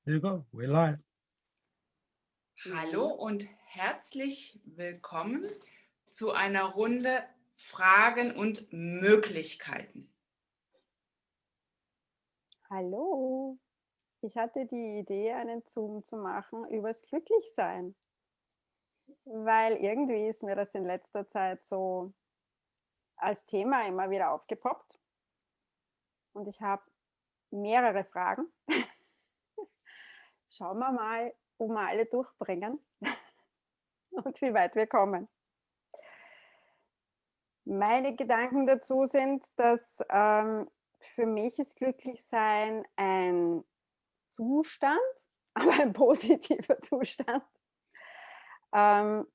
There you go. We're live. Hallo und herzlich willkommen zu einer Runde Fragen und Möglichkeiten. Hallo, ich hatte die Idee, einen Zoom zu machen übers Glücklichsein, weil irgendwie ist mir das in letzter Zeit so als Thema immer wieder aufgepoppt und ich habe mehrere Fragen. Schauen wir mal, ob wir alle durchbringen und wie weit wir kommen. Meine Gedanken dazu sind, dass für mich ist Glücklichsein ein Zustand, aber ein positiver Zustand, der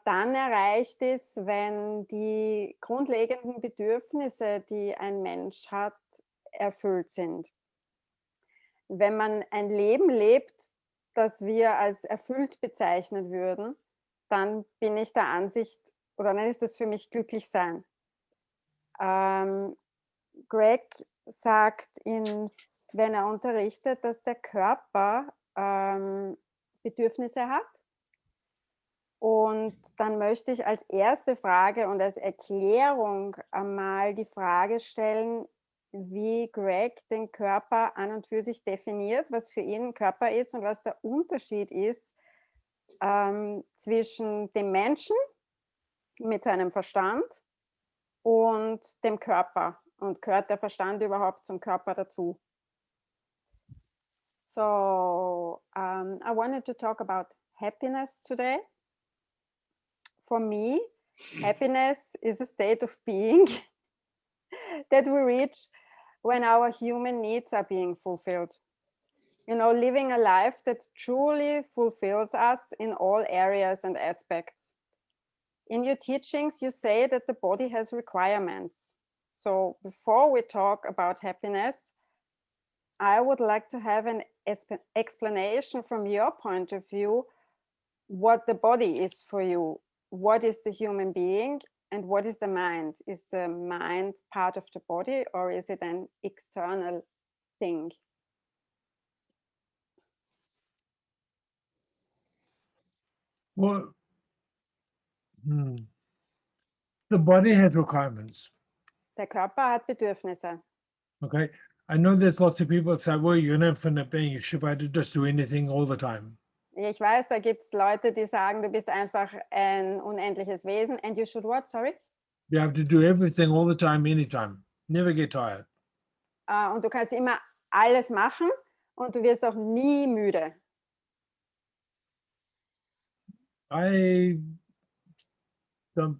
dann erreicht ist, wenn die grundlegenden Bedürfnisse, die ein Mensch hat, erfüllt sind. Wenn man ein Leben lebt, das wir als erfüllt bezeichnen würden, dann bin ich der Ansicht, oder dann ist das für mich Glücklichsein. Greg sagt, wenn er unterrichtet, dass der Körper Bedürfnisse hat. Und dann möchte ich als erste Frage und als Erklärung einmal die Frage stellen, wie Greg den Körper an und für sich definiert, was für ihn ein Körper ist und was der Unterschied ist zwischen dem Menschen mit seinem Verstand und dem Körper. Und gehört der Verstand überhaupt zum Körper dazu? So, I wanted to talk about happiness today. For me, happiness is a state of being that we reach when our human needs are being fulfilled. You know, living a life that truly fulfills us in all areas and aspects. In your teachings, you say that the body has requirements. So before we talk about happiness, I would like to have an explanation from your point of view what the body is for you. What is the human being and what is the mind? Is the mind part of the body or is it an external thing? Well, the body has requirements. Der Körper hat Bedürfnisse. Okay. I know there's lots of people that say, well, you're an infinite being. You should be able to just do anything all the time. Ich weiß, da gibt es Leute, die sagen, du bist einfach ein unendliches Wesen. And you should what? Sorry? You have to do everything all the time, anytime. Never get tired. Und du kannst immer alles machen und du wirst auch nie müde. I don't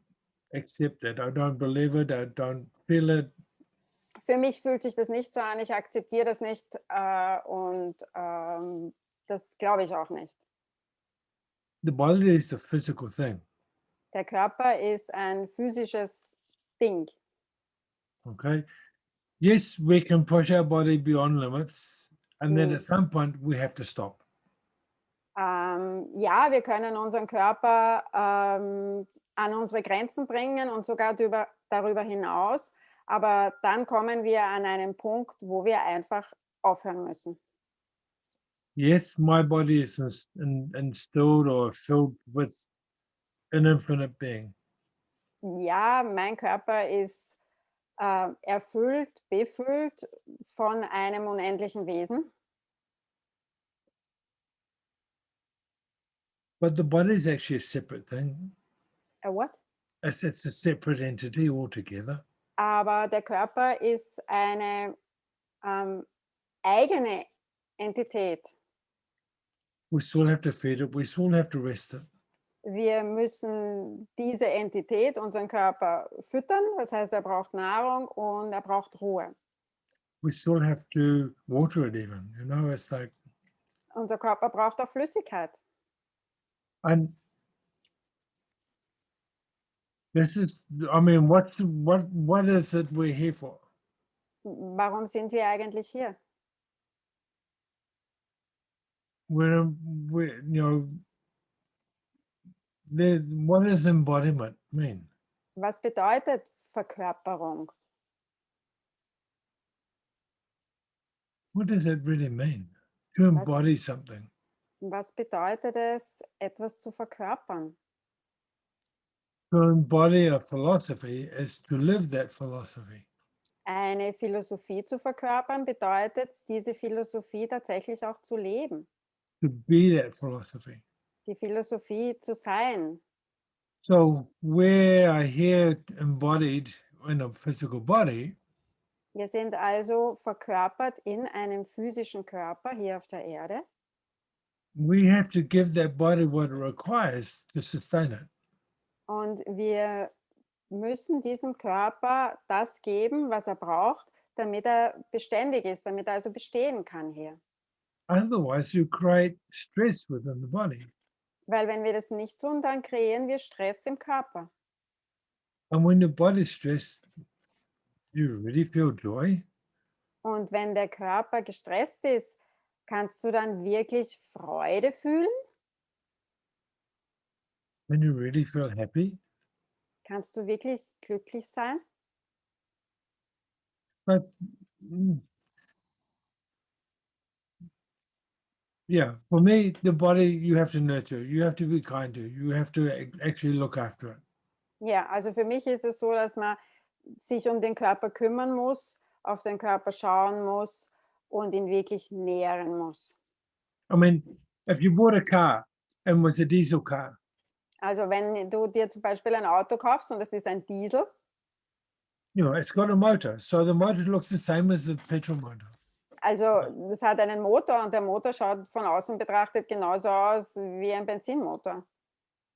accept it. I don't believe it. I don't feel it. Für mich fühlt sich das nicht so an. Ich akzeptiere das nicht und das glaube ich auch nicht. The body is a physical thing. Der Körper ist ein physisches Ding. Okay. Yes, we can push our body beyond limits, and then at some point we have to stop. Ja, wir können unseren Körper an unsere Grenzen bringen und sogar darüber hinaus, aber dann kommen wir an einen Punkt, wo wir einfach aufhören müssen. Yes, my body is instilled or filled with an infinite being. Ja, mein Körper ist erfüllt, befüllt von einem unendlichen Wesen. But the body is actually a separate thing. A what? It's a separate entity altogether. Aber der Körper ist eine eigene Entität. We still have to feed it. We still have to rest it. Wir müssen diese Entität, unseren Körper, füttern. Das heißt, er braucht Nahrung und er braucht Ruhe. We still have to water it even. You know, it's like. Unser Körper braucht auch Flüssigkeit. And this is, I mean, what is it we're here for? Warum sind wir eigentlich hier? We're you know, what does embodiment mean? Was bedeutet Verkörperung? What does it really mean? to embody something. Was bedeutet es, etwas zu verkörpern? To embody a philosophy is to live that philosophy. Eine Philosophie zu verkörpern bedeutet, diese Philosophie tatsächlich auch zu leben, To be that philosophy. die Philosophie zu sein. So where I hear embodied in a physical body, Wir sind also verkörpert in einem physischen Körper hier auf der Erde we have to give that body what it requires to sustain it. und wir müssen diesem Körper das geben, was er braucht, damit er beständig ist, damit er also bestehen kann hier. Otherwise, you create stress within the body. Weil wenn wir das nicht tun, dann kreieren wir Stress im Körper. And when the body's stressed, you really feel joy. Und wenn der Körper gestresst ist, kannst du dann wirklich Freude fühlen? When you really feel happy. Kannst du wirklich glücklich sein? But mm, yeah, for me, the body you have to nurture. You have to be kind to. You have to actually look after it. Ja, also für mich ist es so, dass man sich um den Körper kümmern muss, auf den Körper schauen muss und ihn wirklich nähren muss. I mean, if you bought a car and was a diesel car, Also wenn du dir zum Beispiel ein Auto kaufst und es ist ein Diesel, you know, it's got a motor. So the motor looks the same as the petrol motor. also das hat einen Motor und der Motor schaut von außen betrachtet genauso aus wie ein Benzinmotor.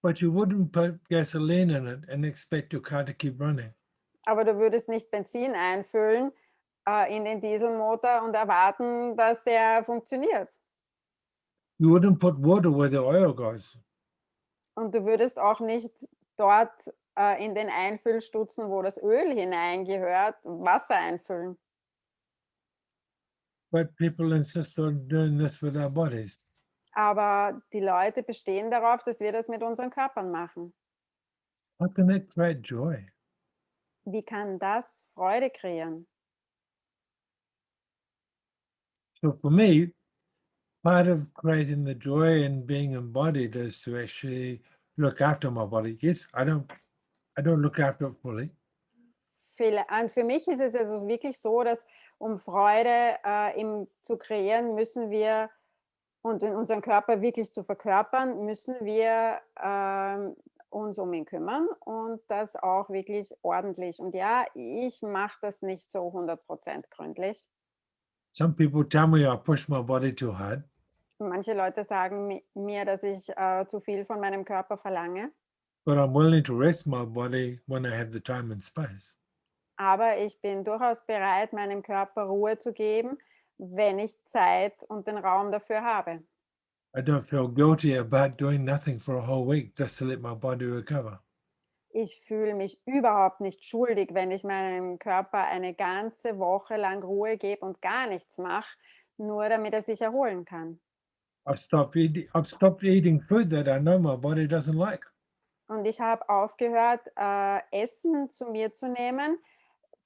But you wouldn't put gasoline in it and expect your car to keep running. Aber du würdest nicht Benzin einfüllen in den Dieselmotor und erwarten, dass der funktioniert. You wouldn't put water where the oil goes. Und du würdest auch nicht dort in den Einfüllstutzen, wo das Öl hineingehört, Wasser einfüllen. But people insist on doing this with our bodies. Aber die Leute bestehen darauf, dass wir das mit unseren Körpern machen. How can that create joy? Wie kann das Freude kreieren? So for me, part of creating the joy and being embodied is to actually look after my body. Yes, I don't look after it fully. Und für mich ist es also wirklich so, dass um Freude zu kreieren, müssen wir und in unseren Körper wirklich zu verkörpern, müssen wir uns um ihn kümmern und das auch wirklich ordentlich. Und ja, ich mache das nicht so 100% gründlich. Some people tell me I push my body too hard. Manche Leute sagen mir, dass ich zu viel von meinem Körper verlange, But I'm willing to rest my body when I have the time and space. aber ich bin durchaus bereit, meinem Körper Ruhe zu geben, wenn ich Zeit und den Raum dafür habe. I don't feel guilty about doing nothing for a whole week just to let my body recover. Ich fühle mich überhaupt nicht schuldig, wenn ich meinem Körper eine ganze Woche lang Ruhe gebe und gar nichts mache, nur damit er sich erholen kann. I've stopped eating food that I know my body doesn't like. Und ich habe aufgehört, Essen zu mir zu nehmen,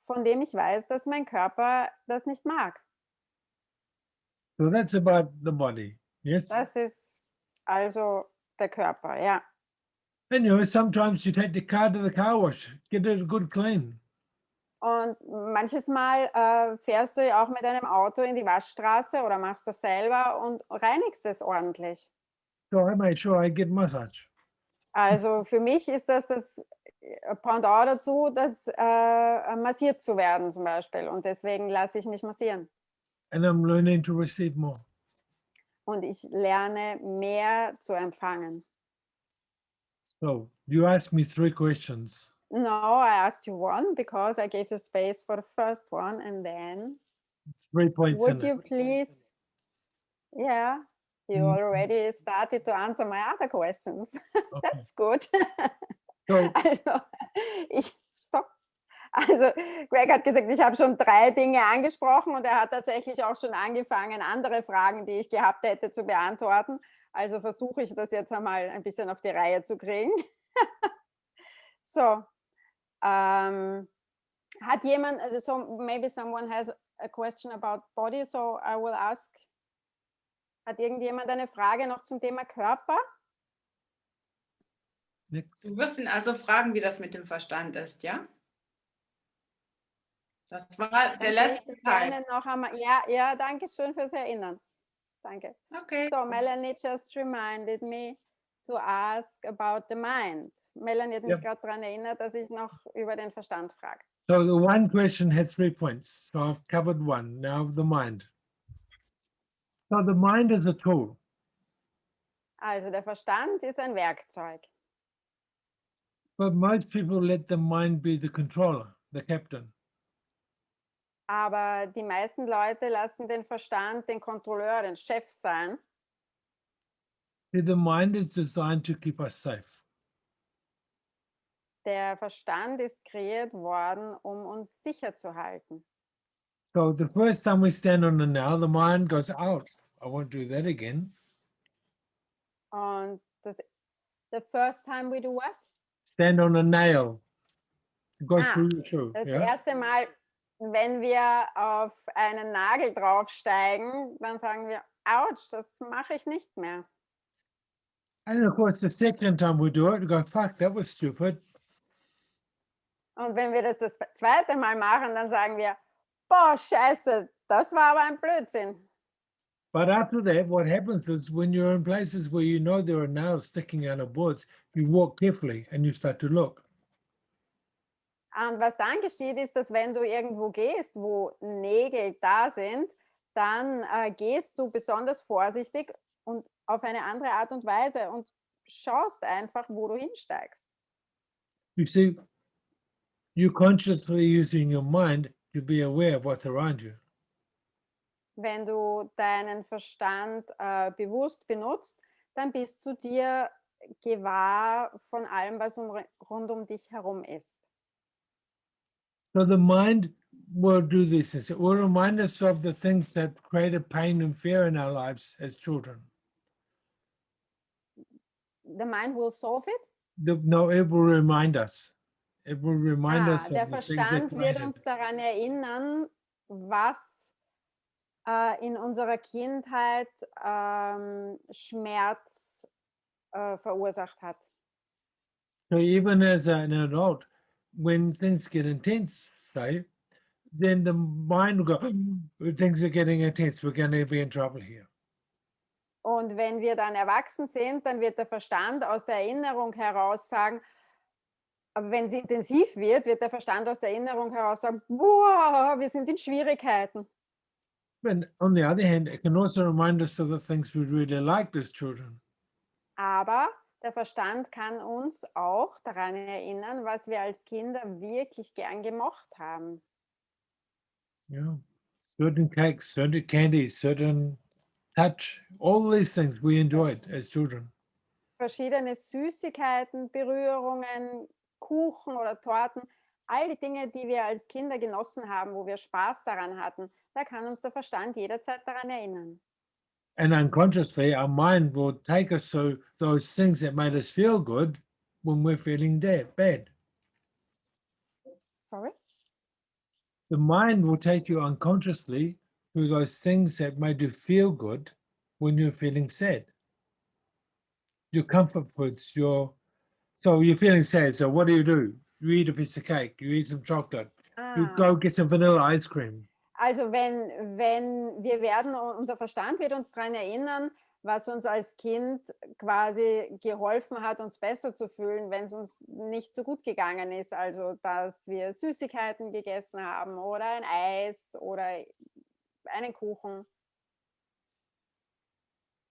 von dem ich weiß, dass mein Körper das nicht mag. So that's about the body. Yes. Das ist also der Körper, ja. And you know, sometimes you take the car to the car wash, get it a good clean. Und manches Mal fährst du ja auch mit einem Auto in die Waschstraße oder machst das selber und reinigst es ordentlich. So I made sure I get massage. Also für mich ist das Pendant dazu, massiert zu werden zum Beispiel. Und deswegen lasse ich mich massieren. And I'm learning to receive more. Und ich lerne mehr zu empfangen. So you asked me 3 questions. No, I asked you one because I gave you space for the first one, and then 3 points would in you it. please? Yeah, you already started to answer my other questions. Okay. That's good. So Also Greg hat gesagt, ich habe schon 3 Dinge angesprochen und er hat tatsächlich auch schon angefangen, andere Fragen, die ich gehabt hätte, zu beantworten. Also versuche ich das jetzt einmal ein bisschen auf die Reihe zu kriegen. So, hat jemand, also so maybe someone has a question about body, so I will ask Hat irgendjemand eine Frage noch zum Thema Körper? Next. Du wirst ihn also fragen, wie das mit dem Verstand ist, ja? Das war der Dann letzte Teil. gerne noch einmal. Ja, danke schön fürs Erinnern. Danke. Okay. So, Melanie just reminded me to ask about the mind. Melanie hat mich Yep. gerade daran erinnert, dass ich noch über den Verstand frage. So the one question has 3 points. So I've covered one. Now the mind. So the mind is a tool. Also der Verstand ist ein Werkzeug. But most people let the mind be the controller, the captain. Aber die meisten Leute lassen den Verstand den Kontrolleur, den Chef sein. See, the mind is designed to keep us safe. Der Verstand ist kreiert worden, um uns sicher zu halten. So the first time we stand on the nail, the mind goes, out. I won't do that again. Und the first time we do what? Stand on a nail. Go Ah, through your shoe. Das Yeah. erste Mal, wenn wir auf einen Nagel draufsteigen, dann sagen wir, ouch, das mache ich nicht mehr. And of course, the second time we do it, we go, fuck, that was stupid. Und wenn wir das zweite Mal machen, dann sagen wir, boah, scheiße, das war aber ein Blödsinn. But after that, what happens is when you're in places where you know there are nails sticking out of boards, you walk carefully and you start to look. Und was dann geschieht, ist, dass wenn du irgendwo gehst, wo Nägel da sind, dann gehst du besonders vorsichtig und auf eine andere Art und Weise und schaust einfach, wo du hinsteigst. You see, you're consciously using your mind to be aware of what's around you. Wenn du deinen Verstand bewusst benutzt, dann bist du dir gewahr von allem, was rund um dich herum ist. So the mind will do this. It will remind us of the things that created pain and fear in our lives as children. The mind will solve it. No, it will remind us. It will remind us of Der the things that Verstand wird created. uns daran erinnern, was in unserer Kindheit Schmerz verursacht hat. So even as an adult, when things get intense, right, then the mind will go, things are getting intense. We're going to be in trouble here. Und wenn wir dann erwachsen sind, dann wird der Verstand aus der Erinnerung heraus sagen, aber wenn es intensiv wird, wird der Verstand aus der Erinnerung heraus sagen, boah, wir sind in Schwierigkeiten. But on the other hand, it can also remind us of the things we really liked as children. Aber der Verstand kann uns auch daran erinnern, was wir als Kinder wirklich gern gemocht haben. Yeah, certain cakes, certain candies, certain touch, all these things we enjoyed as children. Verschiedene Süßigkeiten, Berührungen, Kuchen oder Torten, all die Dinge, die wir als Kinder genossen haben, wo wir Spaß daran hatten, da kann uns der Verstand jederzeit daran erinnern. And unconsciously, our mind will take us to those things that made us feel good when we're feeling bad. Sorry? The mind will take you unconsciously to those things that made you feel good when you're feeling sad. Your comfort foods, so you're feeling sad. So what do? You eat a piece of cake, you eat some chocolate, you go get some vanilla ice cream. Also wenn wir werden, unser Verstand wird uns daran erinnern, was uns als Kind quasi geholfen hat, uns besser zu fühlen, wenn es uns nicht so gut gegangen ist. Also dass wir Süßigkeiten gegessen haben oder ein Eis oder einen Kuchen.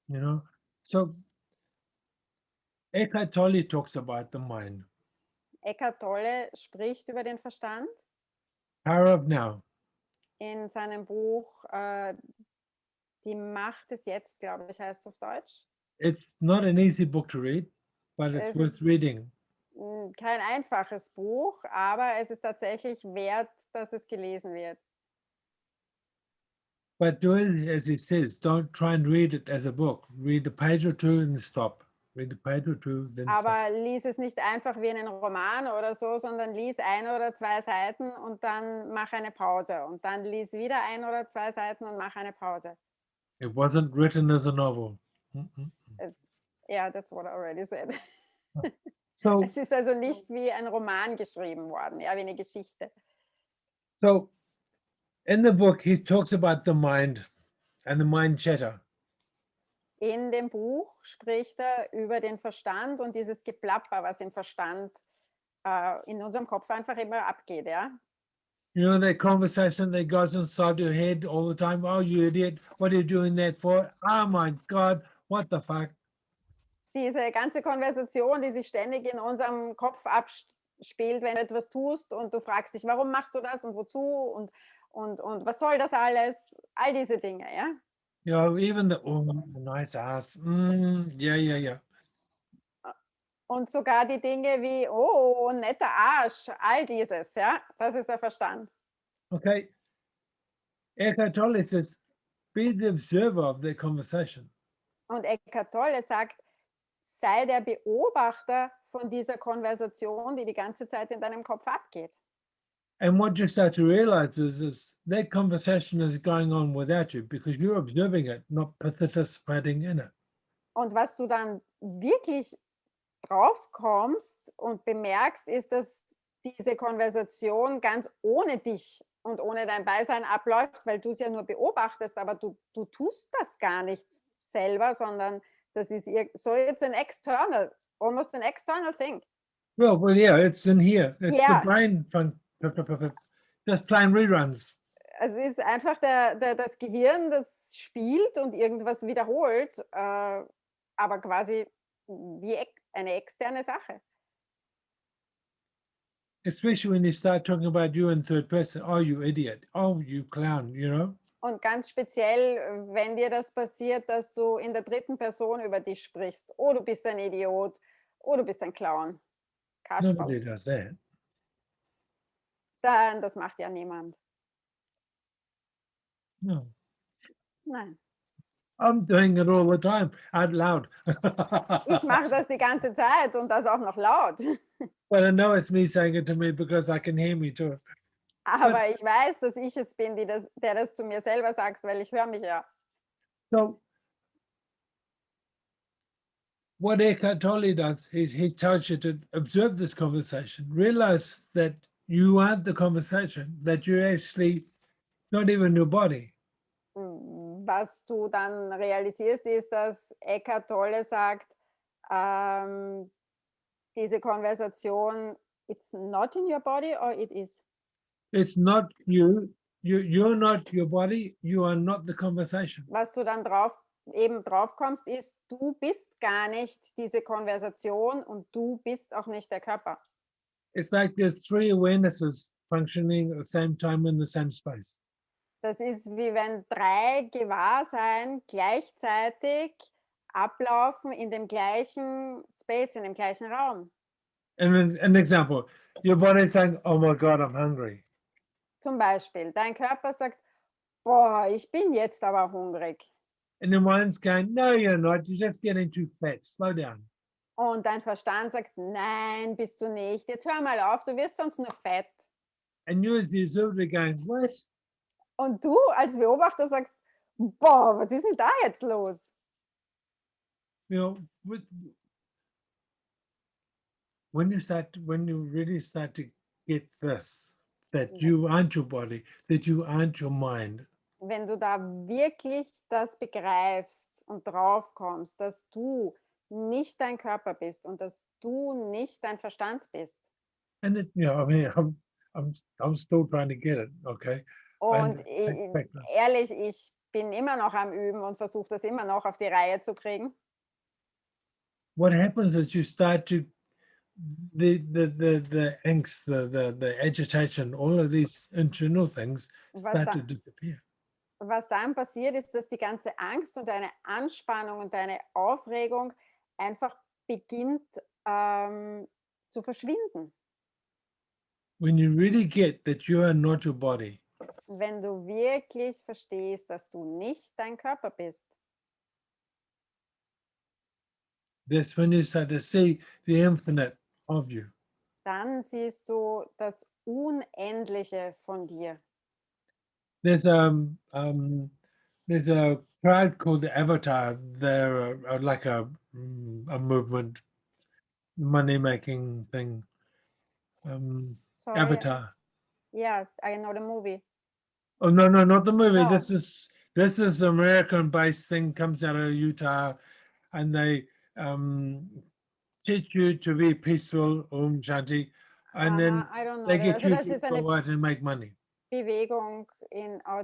You know, so Eckhart Tolle talks about the mind. Eckhart Tolle spricht über den Verstand Power of Now. in seinem Buch Die Macht des Jetzt, glaube ich, heißt es auf Deutsch. It's not an easy book to read, but it's Es worth ist reading. kein einfaches Buch, aber es ist tatsächlich wert, dass es gelesen wird. But do it as he says. Don't try and read it as a book. Read a page or two and stop. Read a page or two, then stop. Aber lies es nicht einfach wie einen Roman oder so, sondern lies 1 oder 2 Seiten und dann mach eine Pause. Und dann lies wieder 1 oder 2 Seiten und mach eine Pause. It wasn't written as a novel. Mm-mm. Ja, that's what I already said. So, Es ist also nicht wie ein Roman geschrieben worden, ja, wie eine Geschichte. so in the book, he talks about the mind and the mind chatter. In dem Buch spricht er über den Verstand und dieses Geplapper, was im Verstand in unserem Kopf einfach immer abgeht, ja. You know, that conversation that goes inside your head all the time. Oh, you idiot. What are you doing that for? Oh my God. What the fuck? Diese ganze Konversation, die sich ständig in unserem Kopf abspielt, wenn du etwas tust und du fragst dich, warum machst du das und wozu und was soll das alles? All diese Dinge, ja. You know, even the, oh, nice ass. Yeah, yeah, yeah. Und sogar die Dinge wie, oh, netter Arsch, all dieses, ja, das ist der Verstand. Okay. Eckhart Tolle says, be the observer of the conversation. Und Eckhart Tolle sagt, sei der Beobachter von dieser Konversation, die ganze Zeit in deinem Kopf abgeht. And what you start to realize is that conversation is going on without you because you're observing it, not participating in it. Und was du dann wirklich drauf kommst und bemerkst, ist, dass diese Konversation ganz ohne dich und ohne dein Beisein abläuft, weil du es ja nur beobachtest, aber du tust das gar nicht selber, sondern das ist so it's an external, almost an external thing. Well, yeah, it's in here. It's Yeah. the brain just playing reruns. Es ist einfach das Gehirn, das spielt und irgendwas wiederholt, aber quasi wie eine externe Sache. Especially when you start talking about you in third person. Oh, you idiot. Oh, you clown, you know? Und ganz speziell, wenn dir das passiert, dass du in der dritten Person über dich sprichst. Oh, du bist ein Idiot. Oh, du bist ein Clown. Kasperl. Nobody does that. Dann, das macht ja niemand. No. Nein. I'm doing it all the time, out loud. Ich mache das die ganze Zeit und das auch noch laut. But I know it's me saying it to me because I can hear me too. Aber ich weiß, dass ich es bin, der das zu mir selber sagt, weil ich höre mich ja. So what Eckhart Tolle does is he tells you to observe this conversation, realize that you aren't the conversation, that you're actually not even your body. Was du dann realisierst, ist, dass Eckhart Tolle sagt, diese Konversation, it's not in your body or it is? It's not you. You're not your body. You are not the conversation. Was du dann drauf kommst, ist, du bist gar nicht diese Konversation und du bist auch nicht der Körper. It's like there's three awarenesses functioning at the same time in the same space. Das ist wie wenn 3 Gewahrsein gleichzeitig ablaufen in dem gleichen Space, in dem gleichen Raum. And an example, your body is saying, "Oh my God, I'm hungry," Zum Beispiel, dein Körper sagt, boah, ich bin jetzt aber hungrig. and your mind's going, "No, you're not. You're just getting too fat. Slow down." Und dein Verstand sagt, nein, bist du nicht. Jetzt hör mal auf, du wirst sonst nur fett. And you as the observer going, "What?" Und du als Beobachter sagst, boah, was ist denn da jetzt los? You know, when you really start to get this, that you aren't your body, that you aren't your mind, Wenn du da wirklich das begreifst und drauf kommst, dass du nicht dein Körper bist und dass du nicht dein Verstand bist. and it, you know, I mean, I'm still trying to get it. Okay. Und expect this. ehrlich, ich bin immer noch am Üben und versuche das immer noch auf die Reihe zu kriegen. What happens is you start to the angst, the agitation, all of these internal things start to disappear. Was dann passiert, ist, dass die ganze Angst und deine Anspannung und deine Aufregung einfach beginnt zu verschwinden. When you really get that you are not your body, Wenn du wirklich verstehst, dass du nicht dein Körper bist, that's when you start to see the infinite of you. dann siehst du das Unendliche von dir. There's there's a crowd called the Avatar. They're like a movement, money making thing. Sorry. Avatar. Yeah, I know the movie. Oh no, no, not the movie. No. This is the American-based thing. Comes out of Utah, and they teach you to be peaceful, Shanti, and then I don't know. they get Also you das to ist eine go out and make money. Bewegung,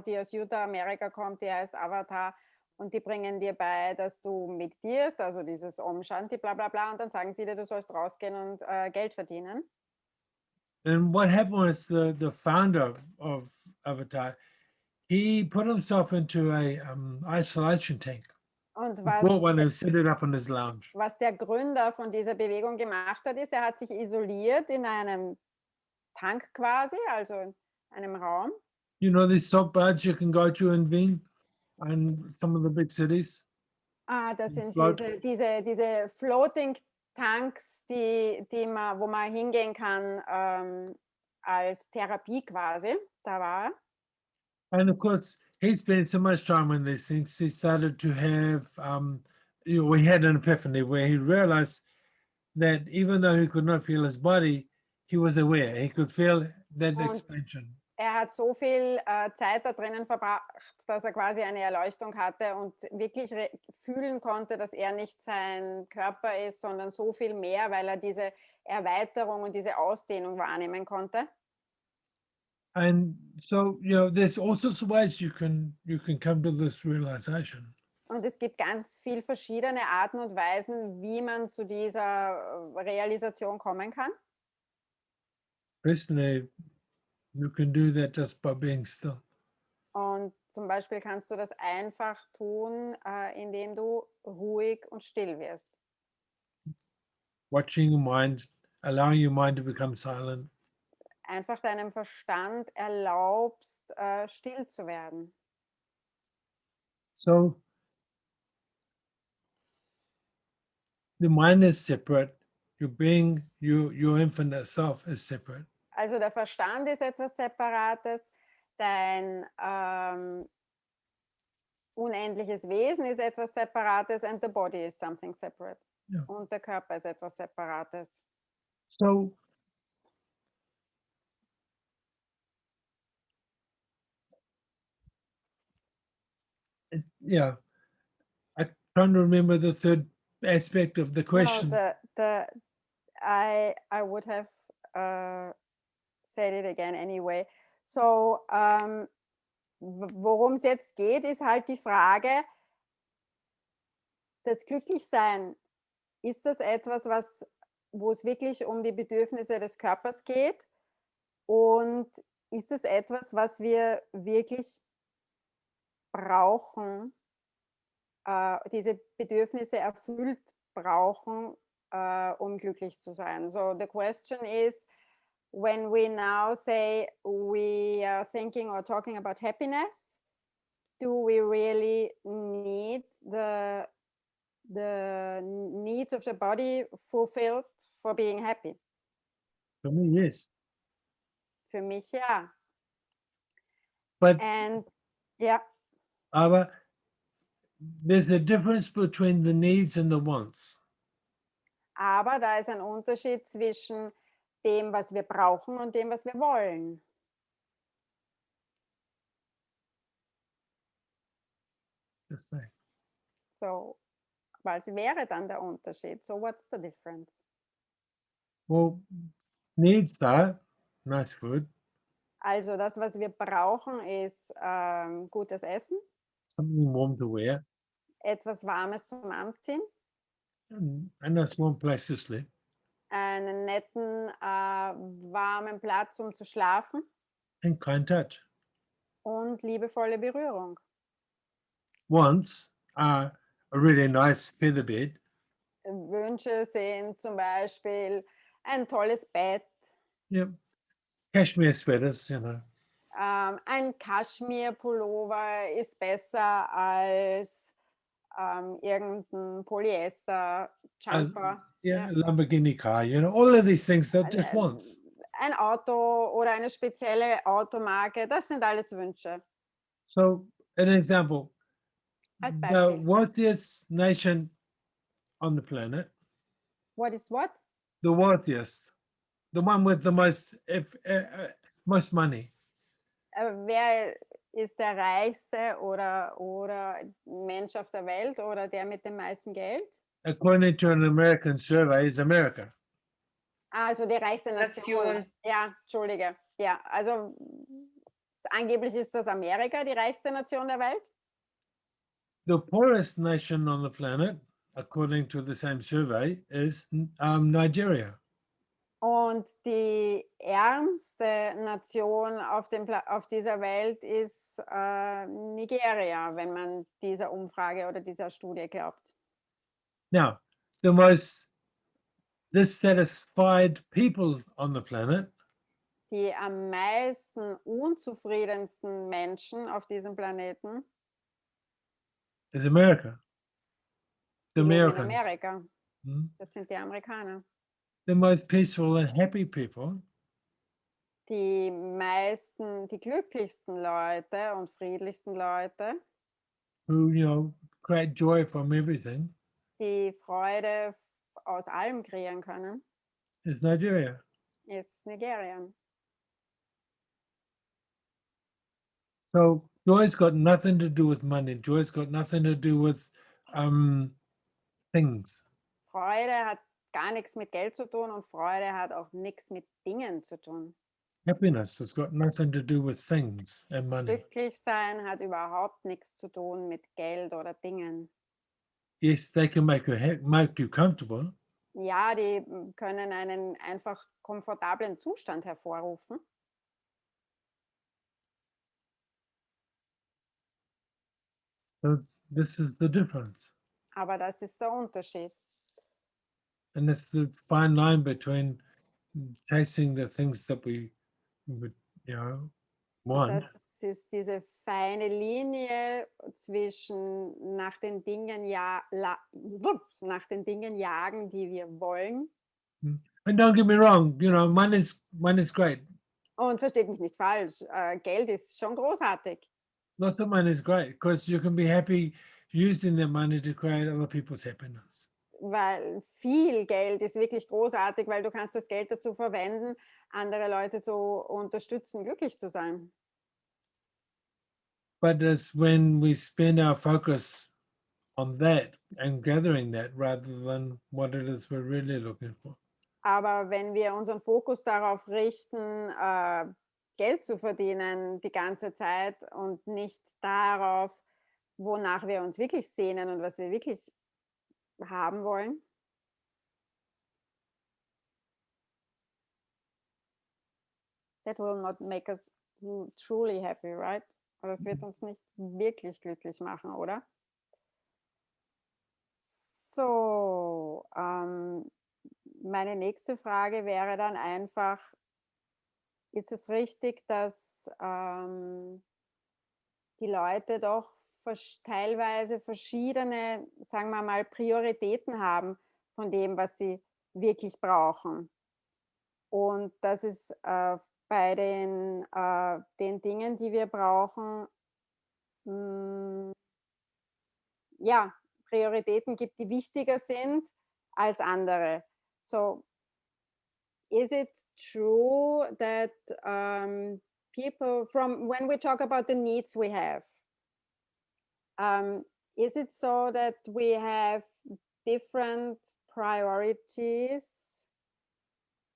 die aus Utah, Amerika kommt, die heißt Avatar. Und die bringen dir bei, dass du meditierst, also dieses Om Shanti, bla bla bla. Und dann sagen sie dir, du sollst rausgehen und Geld verdienen. And what happened was the founder of Avatar, he put himself into a isolation tank. Und He bought one and set it up in his lounge. was der Gründer von dieser Bewegung gemacht hat, ist, er hat sich isoliert in einem Tank quasi, also in einem Raum. You know these salt baths you can go to in Wien and some of the big cities? Das sind Float. diese Floating Tanks, wo man hingehen kann als Therapie quasi. Da war er. And of course, he spent so much time on these things. He started to have, we had an epiphany where he realized that even though he could not feel his body, he was aware. He could feel that Und expansion. er hat so viel Zeit da drinnen verbracht, dass er quasi eine Erleuchtung hatte und wirklich fühlen konnte, dass er nicht sein Körper ist, sondern so viel mehr, weil er diese Erweiterung und diese Ausdehnung wahrnehmen konnte. And so, there's all sorts of ways you can come to this realization. Und es gibt ganz viele verschiedene Arten und Weisen, wie man zu dieser Realisation kommen kann. Personally, you can do that just by being still. Und zum Beispiel kannst du das einfach tun, indem du ruhig und still wirst. Watching your mind, allowing your mind to become silent. Einfach deinem Verstand erlaubst, still zu werden. So the mind is separate. Your infinite self is separate. Also der Verstand ist etwas Separates, dein unendliches Wesen ist etwas Separates and the body is something separate. Ja. Und der Körper ist etwas Separates. So yeah, I'm trying to remember the third aspect of the question. No, I would have said it again anyway. So, worum es jetzt geht, ist halt die Frage, das Glücklichsein, ist das etwas, wo es wirklich um die Bedürfnisse des Körpers geht? Und ist es etwas, was wir wirklich brauchen, diese Bedürfnisse erfüllt brauchen, um glücklich zu sein? So the question is, when we now say we are thinking or talking about happiness, do we really need the needs of the body fulfilled for being happy? For me, yes. Für mich ja. But And yeah. aber there's a difference between the needs and the wants. Aber da ist ein Unterschied zwischen dem, was wir brauchen und dem, was wir wollen. Just saying. So, was wäre dann der Unterschied? So, what's the difference? Well, needs are nice food, Also, das, was wir brauchen, ist gutes Essen, something warm to wear, etwas Warmes zum Anziehen, and a nice warm place to sleep. einen netten, warmen Platz, um zu schlafen And kind touch. und liebevolle Berührung. Wants are a really nice feather bed, Wünsche sind zum Beispiel ein tolles Bett, yep, cashmere sweaters, ein Kaschmir-Pullover ist besser als irgendein Polyester-Jumper. yeah, Lamborghini car, all of these things, they're just wants. Ein Auto oder eine spezielle Automarke, das sind alles Wünsche. So, an example, Als the Beispiel. wealthiest nation on the planet, What is what? the wealthiest, the one with the most money. Wer ist der reichste oder Mensch auf der Welt oder der mit dem meisten Geld? According to an American survey, is America. Also die reichste Nation. Nation. Ja, Entschuldige. Ja, also angeblich ist das Amerika die reichste Nation der Welt. The poorest nation on the planet, according to the same survey, is Nigeria. Und die ärmste Nation auf dieser Welt ist Nigeria, wenn man dieser Umfrage oder dieser Studie glaubt. Now, the most dissatisfied people on the planet Die am meisten unzufriedensten Menschen auf diesem Planeten is America. The leben in Americans. Amerika. Mhm. Das sind die Amerikaner. The most peaceful and happy people Die meisten, die glücklichsten Leute und friedlichsten Leute, who, create joy from everything die Freude aus allem kreieren können, is Nigeria. ist Nigeria. So joy's got nothing to do with money. Joy's got nothing to do with things. Freude hat gar nichts mit Geld zu tun und Freude hat auch nichts mit Dingen zu tun. Happiness has got nothing to do with things and money. Glücklich sein hat überhaupt nichts zu tun mit Geld oder Dingen. Yes, they can make you comfortable, Ja, die können einen einfach komfortablen Zustand hervorrufen, so this is the difference. aber das ist der Unterschied. And it's the fine line between chasing the things that we would, want Das ist diese feine Linie zwischen nach den Dingen, nach den Dingen jagen, die wir wollen. and don't get me wrong, money's great. Und versteht mich nicht falsch, Geld ist schon großartig, Lots of money is great because you can be happy using the money to create other people's happiness. weil viel Geld ist wirklich großartig, weil du kannst das Geld dazu verwenden, andere Leute zu unterstützen, glücklich zu sein. But it's when we spend our focus on that and gathering that rather than what it is we're really looking for. Aber wenn wir unseren Fokus darauf richten, Geld zu verdienen die ganze Zeit und nicht darauf, wonach wir uns wirklich sehnen und was wir wirklich haben wollen, that will not make us truly happy, right? Aber das wird uns nicht wirklich glücklich machen, oder? So, meine nächste Frage wäre dann einfach, ist es richtig, dass die Leute doch teilweise verschiedene, sagen wir mal, Prioritäten haben von dem, was sie wirklich brauchen? Und das ist bei den Dingen, die wir brauchen, ja, Prioritäten gibt, die wichtiger sind als andere. So, is it true that people, from when we talk about the needs we have, is it so that we have different priorities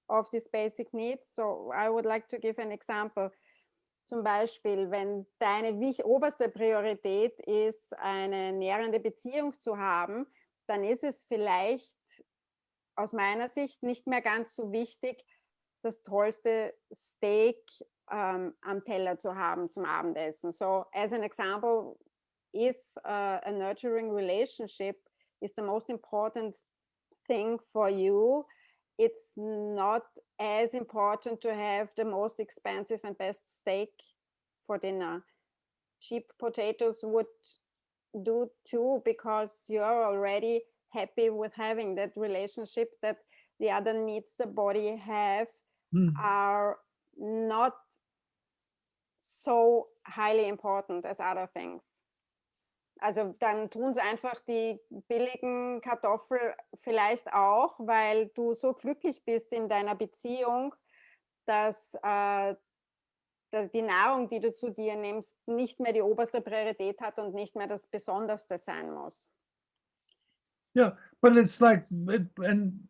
of these basic needs? So I would like to give an example. Zum Beispiel, wenn deine oberste Priorität ist, eine nährende Beziehung zu haben, dann ist es vielleicht aus meiner Sicht nicht mehr ganz so wichtig, das tollste Steak am Teller zu haben zum Abendessen. So, as an example, if a nurturing relationship is the most important thing for you, it's not as important to have the most expensive and best steak for dinner. Cheap potatoes would do too, because you're already happy with having that relationship, that the other needs the body have are not so highly important as other things. Also dann tun sie einfach die billigen Kartoffeln vielleicht auch, weil du so glücklich bist in deiner Beziehung, dass die Nahrung, die du zu dir nimmst, nicht mehr die oberste Priorität hat und nicht mehr das Besonderste sein muss. Yeah, but it's like, and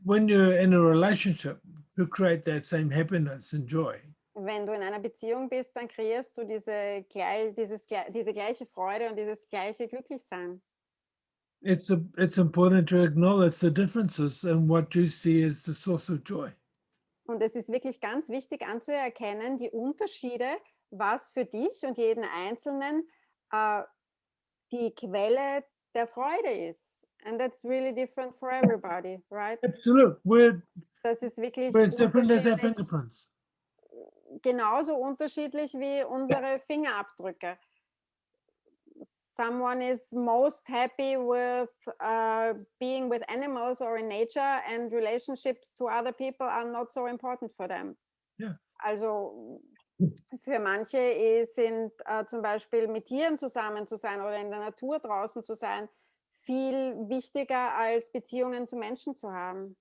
when you're in a relationship, to create that same happiness and joy, Wenn du in einer Beziehung bist, dann kreierst du diese gleiche Freude und dieses gleiche Glücklichsein. it's important to acknowledge the differences and what you see as the source of joy. Und es ist wirklich ganz wichtig anzuerkennen, die Unterschiede, was für dich und jeden Einzelnen die Quelle der Freude ist. And that's really different for everybody, right? Absolute. Das ist wirklich We're as different as our unterschiedlich, fingerprints. genauso unterschiedlich wie unsere Fingerabdrücke. Someone is most happy with being with animals or in nature, and relationships to other people are not so important for them. Yeah. Also für manche sind zum Beispiel mit Tieren zusammen zu sein oder in der Natur draußen zu sein viel wichtiger als Beziehungen zu Menschen zu haben.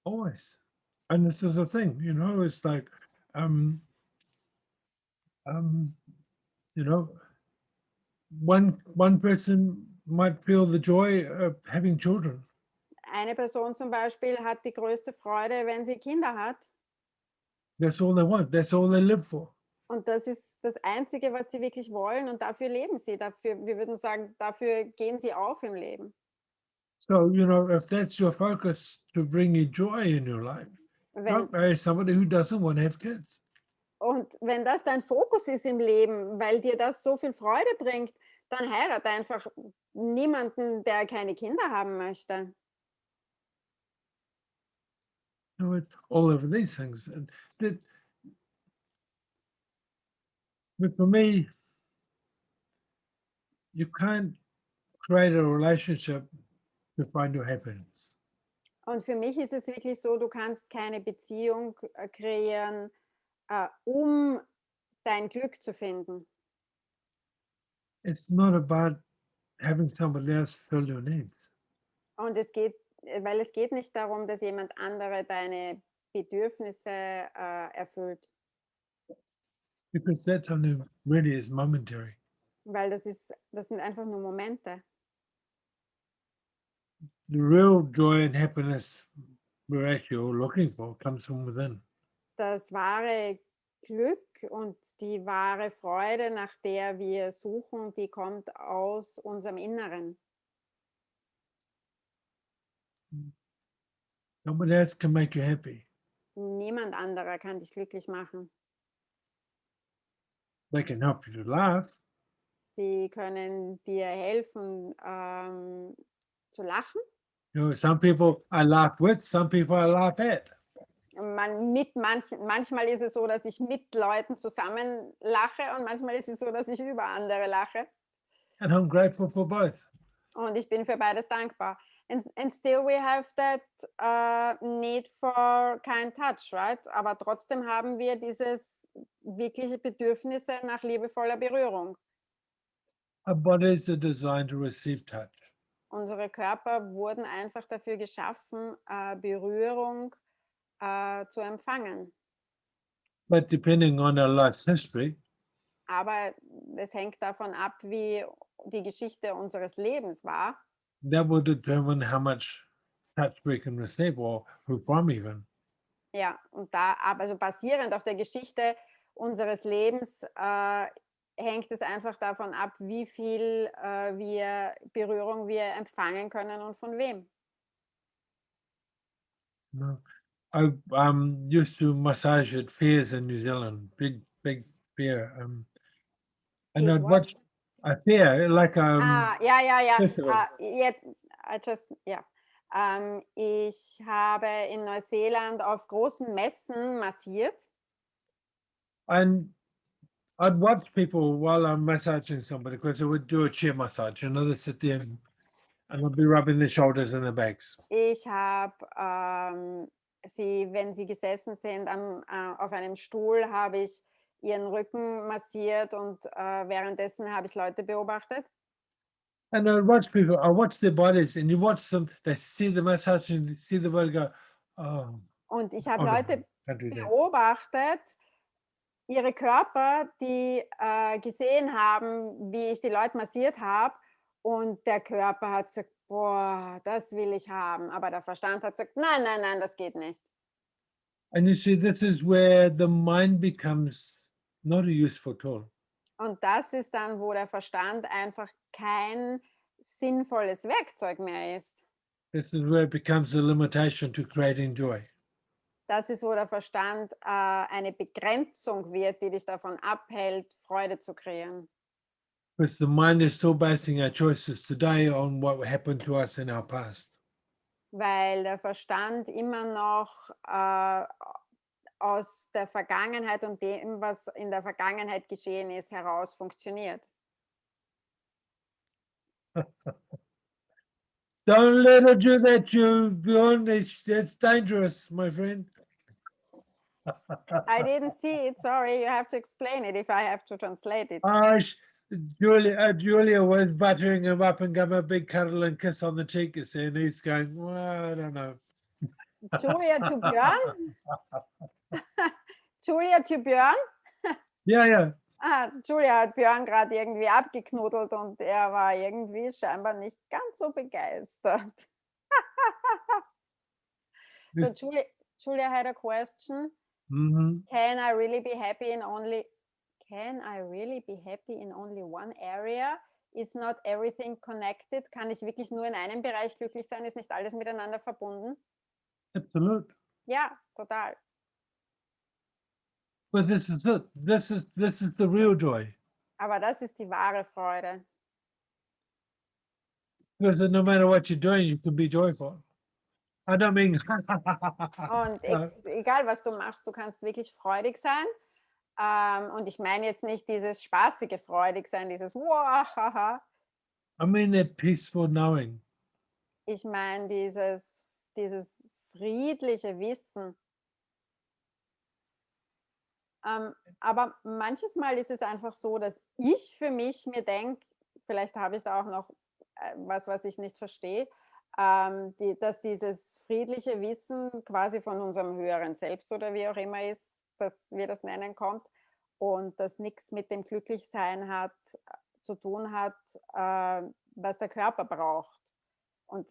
Always. And this is the thing, it's like, um, um, you know, one person might feel the joy of having children. Eine Person zum Beispiel hat die größte Freude, wenn sie Kinder hat. That's all they want. That's all they live for. Und das ist das Einzige, was sie wirklich wollen. Und dafür leben sie. Dafür, wir würden sagen, dafür gehen sie auf im Leben. So, if that's your focus to bring you joy in your life, Wenn, don't marry somebody who doesn't want to have kids. und wenn das dein Fokus ist im Leben, weil dir das so viel Freude bringt, dann heirate einfach niemanden, der keine Kinder haben möchte. It's all over these things. And but for me, you can't create a relationship to find your happiness. Und für mich ist es wirklich so, du kannst keine Beziehung kreieren, um dein Glück zu finden. It's not about having somebody else fill your needs. Und weil es geht nicht darum, dass jemand andere deine Bedürfnisse erfüllt, Because that's only really is momentary. weil das sind einfach nur Momente. The real joy and happiness we're actually all looking for comes from within. Das wahre Glück und die wahre Freude, nach der wir suchen, die kommt aus unserem Inneren. Nobody else can make you happy. Niemand anderer kann dich glücklich machen. They can help you to laugh, Sie können dir helfen, zu lachen. Some people I laugh with, some people I laugh at. Manchmal ist es so, dass ich mit Leuten zusammen lache und manchmal ist es so, dass ich über andere lache. And I'm grateful for both. Und ich bin für beides dankbar. And still we have that need for kind touch, right? Aber trotzdem haben wir dieses wirkliche Bedürfnisse nach liebevoller Berührung. Our bodies are designed to receive touch. Unsere Körper wurden einfach dafür geschaffen, Berührung zu empfangen. But depending on our life's history, Aber es hängt davon ab, wie die Geschichte unseres Lebens war. that will determine how much touch we can receive or who from even. Ja, und also basierend auf der Geschichte unseres Lebens hängt es einfach davon ab, wie viel Berührung wir empfangen können und von wem. I used to massage at fairs in New Zealand, big fair. And Big I'd what? watch a fair, like Ja. festival. Ich habe in Neuseeland auf großen Messen massiert. And I'd watch people while I'm massaging somebody because I would do a chair massage. They sit there and I'd be rubbing their shoulders and their backs. Ich habe sie, wenn sie gesessen sind auf einem Stuhl, habe ich ihren Rücken massiert und währenddessen habe ich Leute beobachtet. And I watch people, I watch their bodies, and you watch them, they see the massage and you see the body go, oh, Und ich habe oh, no, Leute can't do that. beobachtet, ihre Körper, die gesehen haben, wie ich die Leute massiert habe. Und der Körper hat gesagt, boah, das will ich haben. Aber der Verstand hat gesagt, nein, nein, nein, das geht nicht. And you see, this is where the mind becomes not a useful tool. Und das ist dann, wo der Verstand einfach kein sinnvolles Werkzeug mehr ist. This is where it becomes a limitation to creating joy. Das ist, wo der Verstand eine Begrenzung wird, die dich davon abhält, Freude zu kreieren. Because the mind is still basing our choices today on what happened to us in our past. Weil der Verstand immer noch aus der Vergangenheit und dem, was in der Vergangenheit geschehen ist, heraus funktioniert. Don't let her do that, you beyond that's dangerous, my friend. I didn't see it, sorry, you have to explain it if I have to translate it. Julia was buttering him up and gave him a big cuddle and kiss on the cheek, you see, and he's going, well, I don't know. Julia to Björn? Julia to Björn? Yeah, yeah. Ah, Julia hat Björn gerade irgendwie abgeknuddelt und er war irgendwie scheinbar nicht ganz so begeistert. So This, Julia had a question. mhm. Can I really be happy in only one area? Is not everything connected? Kann ich wirklich nur in einem Bereich glücklich sein? Ist nicht alles miteinander verbunden? Absolute. Ja, total. But this is it. This is the real joy. Aber das ist die wahre Freude. Because no matter what you're doing, you can be joyful. I don't mean Und egal, was du machst, du kannst wirklich freudig sein. Und ich meine jetzt nicht dieses spaßige freudig sein, dieses wow, haha. I mean that peaceful knowing. Ich meine dieses friedliche Wissen. Aber manches Mal ist es einfach so, dass ich für mich mir denke, vielleicht habe ich da auch noch was ich nicht verstehe, dass dieses friedliche Wissen quasi von unserem höheren Selbst oder wie auch immer ist, dass wir das nennen, kommt und das nichts mit dem Glücklichsein zu tun hat, was der Körper braucht. Und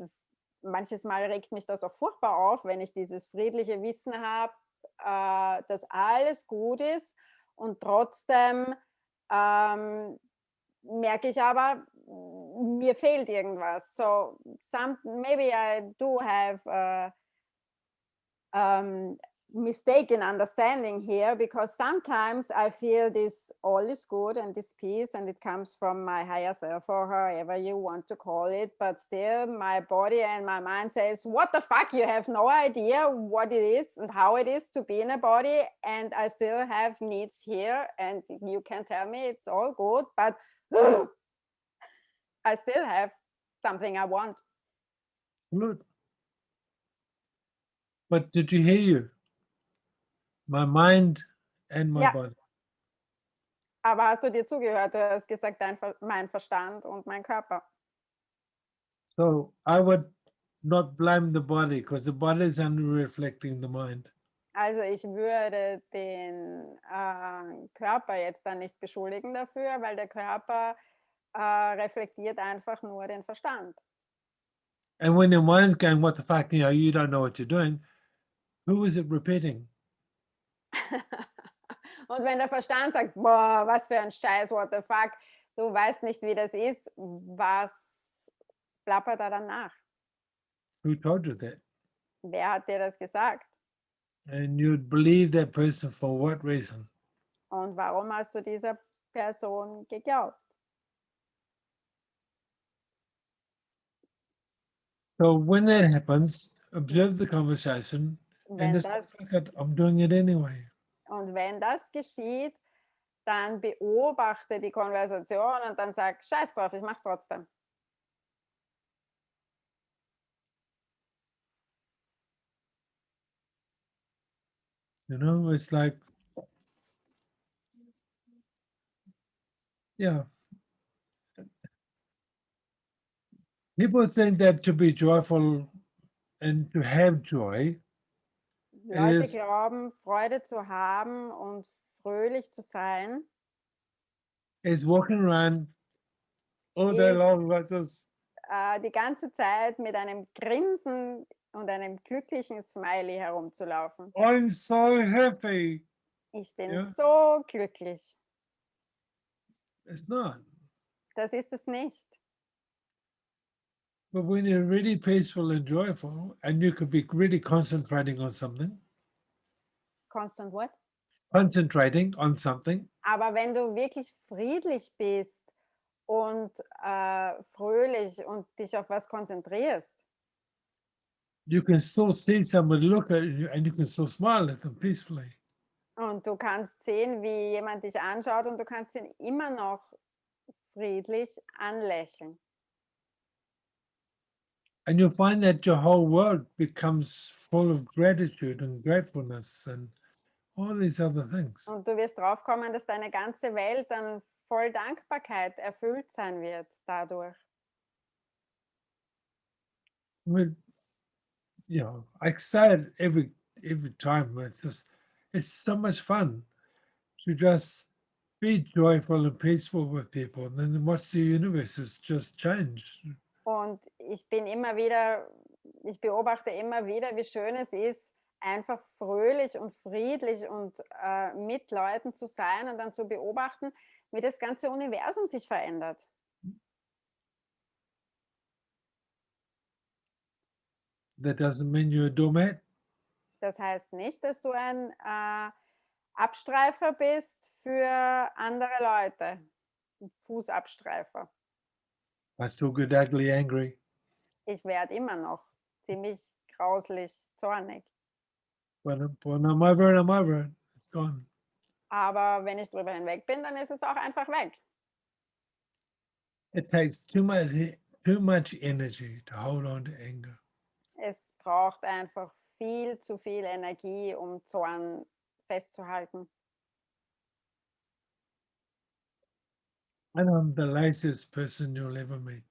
manches Mal regt mich das auch furchtbar auf, wenn ich dieses friedliche Wissen habe, dass alles gut ist und trotzdem merke ich aber, mir fehlt irgendwas. So maybe I do have mistaken understanding here, because sometimes I feel this all is good and this peace and it comes from my higher self or however you want to call it, but still my body and my mind says, what the fuck, you have no idea what it is and how it is to be in a body, and I still have needs here and you can tell me it's all good, but I still have something I want. Absolute. But did you hear you? My mind and my Ja. body. Aber hast du dir zugehört? Du hast gesagt, mein Verstand und mein Körper. So I would not blame the body because the body is only reflecting the mind. Also ich würde den Körper jetzt dann nicht beschuldigen dafür, weil der Körper reflektiert einfach nur den Verstand. And when your mind's going, what the fuck, you don't know what you're doing, who is it repeating? Und wenn der Verstand sagt, boah, was für ein Scheiß, what the fuck, du weißt nicht, wie das ist, was plappert da dann nach? Who told you that? Wer hat dir das gesagt? And you'd believe that person for what reason? Und warum hast du dieser Person geglaubt? So when that happens, observe the conversation and Wenn just das, fuck it, I'm doing it anyway. und wenn das geschieht, dann beobachte die Konversation und dann sag, scheiß drauf, ich mach's trotzdem. It's like Yeah. People think that to be joyful and to have joy Leute is glauben, Freude zu haben und fröhlich zu sein, walking around all day ist long like this. die ganze Zeit mit einem Grinsen und einem glücklichen Smiley herumzulaufen. I'm so happy. Ich bin Yeah. so glücklich. It's not. Das ist es nicht. But when you're really peaceful and joyful, and you could be really concentrating on something, Constant what? concentrating on something, Aber wenn du wirklich friedlich bist und fröhlich und dich auf was konzentrierst, you can still see someone look at you and you can still smile at them peacefully. und du kannst sehen, wie jemand dich anschaut und du kannst ihn immer noch friedlich anlächeln. And you'll find that your whole world becomes full of gratitude and gratefulness and all these other things. Und du wirst drauf kommen, dass deine ganze Welt dann voll Dankbarkeit erfüllt sein wird dadurch. I mean, I say it every time. It's so much fun to just be joyful and peaceful with people, and then watch the universe has just changed. Und ich beobachte immer wieder, wie schön es ist, einfach fröhlich und friedlich und mit Leuten zu sein und dann zu beobachten, wie das ganze Universum sich verändert. That doesn't mean you're a doormat. Das heißt nicht, dass du ein Abstreifer bist für andere Leute, ein Fußabstreifer. I still get ugly angry. Ich werde immer noch ziemlich grauslich zornig. When I'm over it, I'm over it. It's gone. Aber wenn ich drüber hinweg bin, dann ist es auch einfach weg. It takes too much energy to hold on to anger. Es braucht einfach viel zu viel Energie, um Zorn festzuhalten. And I'm the laziest person you'll ever meet.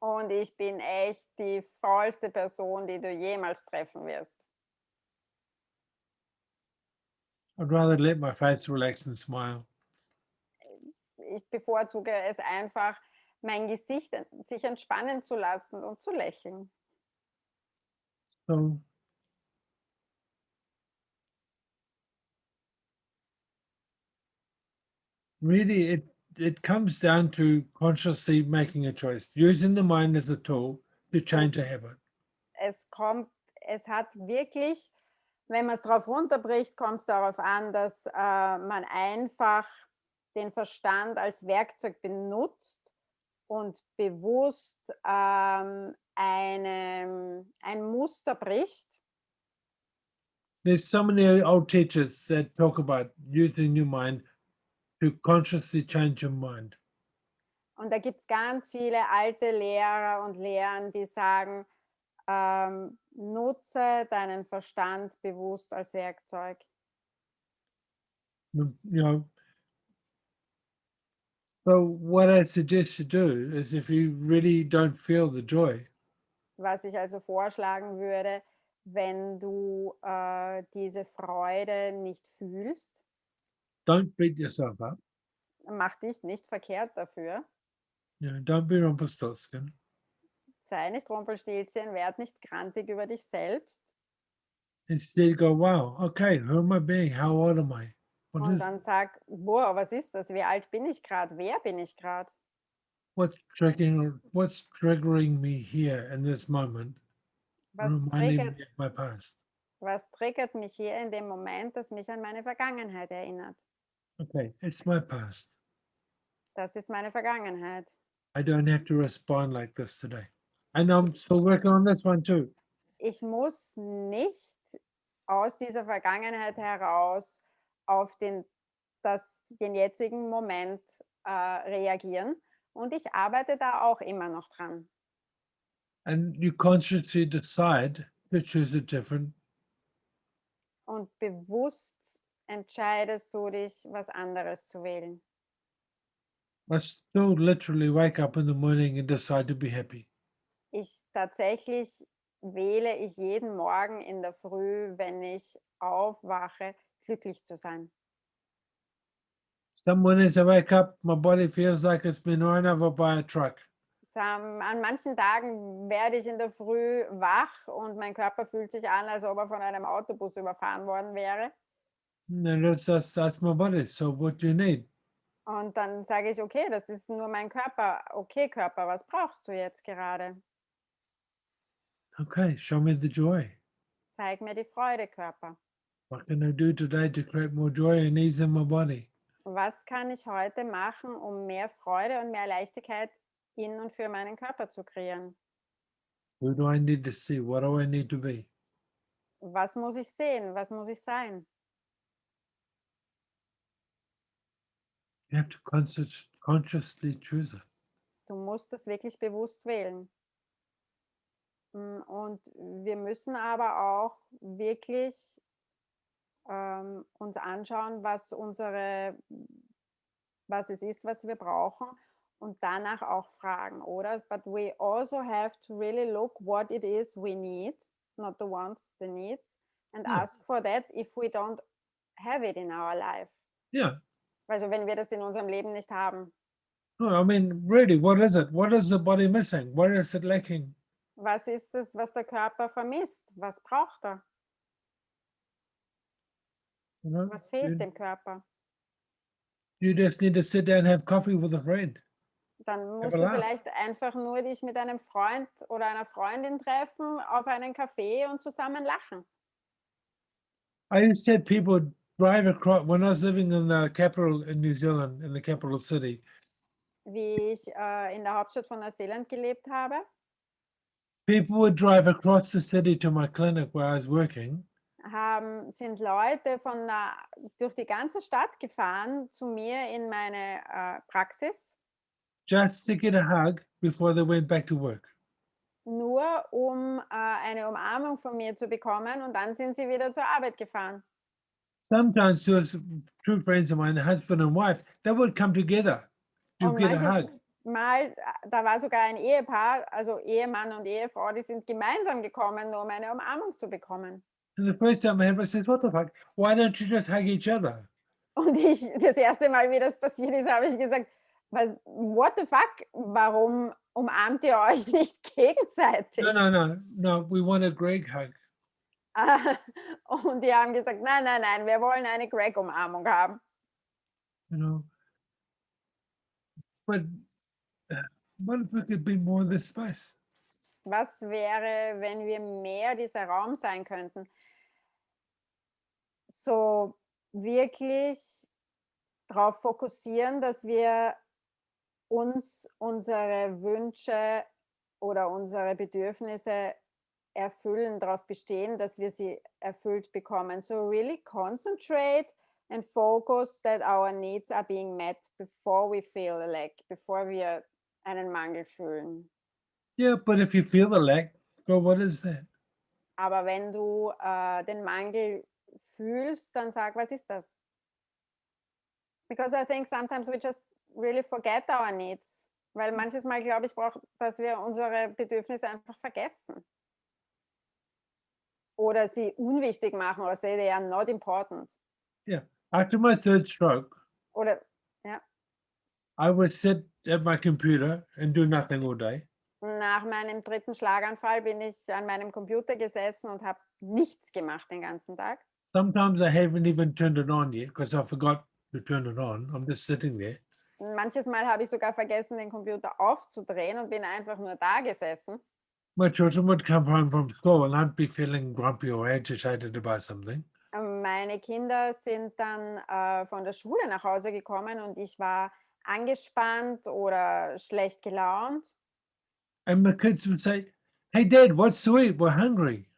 Und ich bin echt die faulste Person, die du jemals treffen wirst. I'd rather let my face relax and smile. Ich bevorzuge es einfach, mein Gesicht sich entspannen zu lassen und zu lächeln. So really, it comes down to consciously making a choice, using the mind as a tool to change a habit. Es hat wirklich, wenn man es darauf runterbricht, kommt es darauf an, dass man einfach den Verstand als Werkzeug benutzt und bewusst ein Muster bricht. There's so many old teachers that talk about using your mind to consciously change your mind. Und da gibt es ganz viele alte Lehrer und Lehren, die sagen, nutze deinen Verstand bewusst als Werkzeug. You know, so what I suggest you do is if you really don't feel the joy, Was ich also vorschlagen würde, wenn du diese Freude nicht fühlst, don't beat yourself up. mach dich nicht verkehrt dafür. Don't be Rumpelstiltskin. Sei nicht Rumpelstilzchen, werd nicht grantig über dich selbst. Instead, go, wow, okay, who am I being? How old am I? What Und is dann sag, boah, was ist das? Wie alt bin ich gerade? Wer bin ich gerade? what's triggering me here in this moment, Was reminding me of my past? triggert mich hier in dem Moment, das mich an meine Vergangenheit erinnert? Okay, it's my past. Das ist meine Vergangenheit. I don't have to respond like this today. And I'm Ich, still working on this one too. ich muss nicht aus dieser Vergangenheit heraus auf den jetzigen Moment reagieren. Und ich arbeite da auch immer noch dran. And you consciously decide to choose a different. Und bewusst entscheidest du dich, was anderes zu wählen. I still literally wake up in the morning and decide to be happy. Tatsächlich wähle ich jeden Morgen in der Früh, wenn ich aufwache, glücklich zu sein. Some mornings I wake up, my body feels like it's been run over by a truck. An manchen Tagen werde ich in der Früh wach und mein Körper fühlt sich an, als ob er von einem Autobus überfahren worden wäre. And that's my body. So what do you need? Und dann sage ich, okay, das ist nur mein Körper. Okay, Körper, was brauchst du jetzt gerade? Okay, show me the joy. Zeig mir die Freude, Körper. What can I do today to create more joy and ease in my body? Was kann ich heute machen, um mehr Freude und mehr Leichtigkeit in und für meinen Körper zu kreieren? Who do I need to see? What do I need to be? Was muss ich sehen? Was muss ich sein? You have to consciously choose it. Du musst es wirklich bewusst wählen. Und wir müssen aber auch wirklich uns anschauen, was es ist, was wir brauchen und danach auch fragen, oder? But we also have to really look what it is we need, not the wants, the needs, and Yeah. ask for that if we don't have it in our life. Yeah. Also wenn wir das in unserem Leben nicht haben. No, I mean, really, what is it? What is the body missing? What is it lacking? Was ist es, was der Körper vermisst? Was braucht er? You know, Was fehlt you, dem Körper? you just need to sit down and have coffee with a friend. Dann Have musst a du laugh. vielleicht einfach nur dich mit einem Freund oder einer Freundin treffen, auf einen Kaffee und zusammen lachen. I used to have people drive across when I was living in the capital in New Zealand, in the capital city. Wie ich in der Hauptstadt von Neuseeland gelebt habe, People would drive across the city to my clinic where I was working. sind Leute durch die ganze Stadt gefahren zu mir in meine Praxis, Just to get a hug before they went back to work. nur um eine Umarmung von mir zu bekommen und dann sind sie wieder zur Arbeit gefahren. Sometimes those true friends of mine, the husband and wife, they would come together to Und get a manches hug. Mal, da war sogar ein Ehepaar, also Ehemann und Ehefrau, die sind gemeinsam gekommen, nur um eine Umarmung zu bekommen. And the first time I had, I said, "What the fuck? Why don't you just hug each other?" Und das erste Mal, wie das passiert ist, habe ich gesagt, what the fuck, warum umarmt ihr euch nicht gegenseitig? No. We want a Greg hug. Und die haben gesagt, nein, wir wollen eine Greg-Umarmung haben. You know. But what if we could be more this space? Was wäre, wenn wir mehr dieser Raum sein könnten? So wirklich darauf fokussieren, dass wir uns unsere Wünsche oder unsere Bedürfnisse erfüllen, darauf bestehen, dass wir sie erfüllt bekommen. So really concentrate and focus that our needs are being met before we feel the lack, bevor wir einen Mangel fühlen. Yeah, but if you feel the lack, go, what is that? Aber wenn du den Mangel fühlst, dann sag, was ist das? Because I think sometimes we just really forget our needs. Weil manches Mal, glaube ich, dass wir unsere Bedürfnisse einfach vergessen. Oder sie unwichtig machen oder say they are not important. Yeah. After my third stroke, Oder, ja, I would sit at my computer and do nothing all day. nach meinem dritten Schlaganfall bin ich an meinem Computer gesessen und habe nichts gemacht den ganzen Tag. Sometimes I haven't even turned it on yet because I forgot to turn it on. I'm just sitting there. Manches Mal habe ich sogar vergessen, den Computer aufzudrehen und bin einfach nur da gesessen. My children would come home from school and I'd be feeling grumpy or agitated about something. Meine Kinder sind dann von der Schule nach Hause gekommen und ich war angespannt oder schlecht gelaunt. And my kids would say, "Hey, Dad, what's to eat? We're hungry."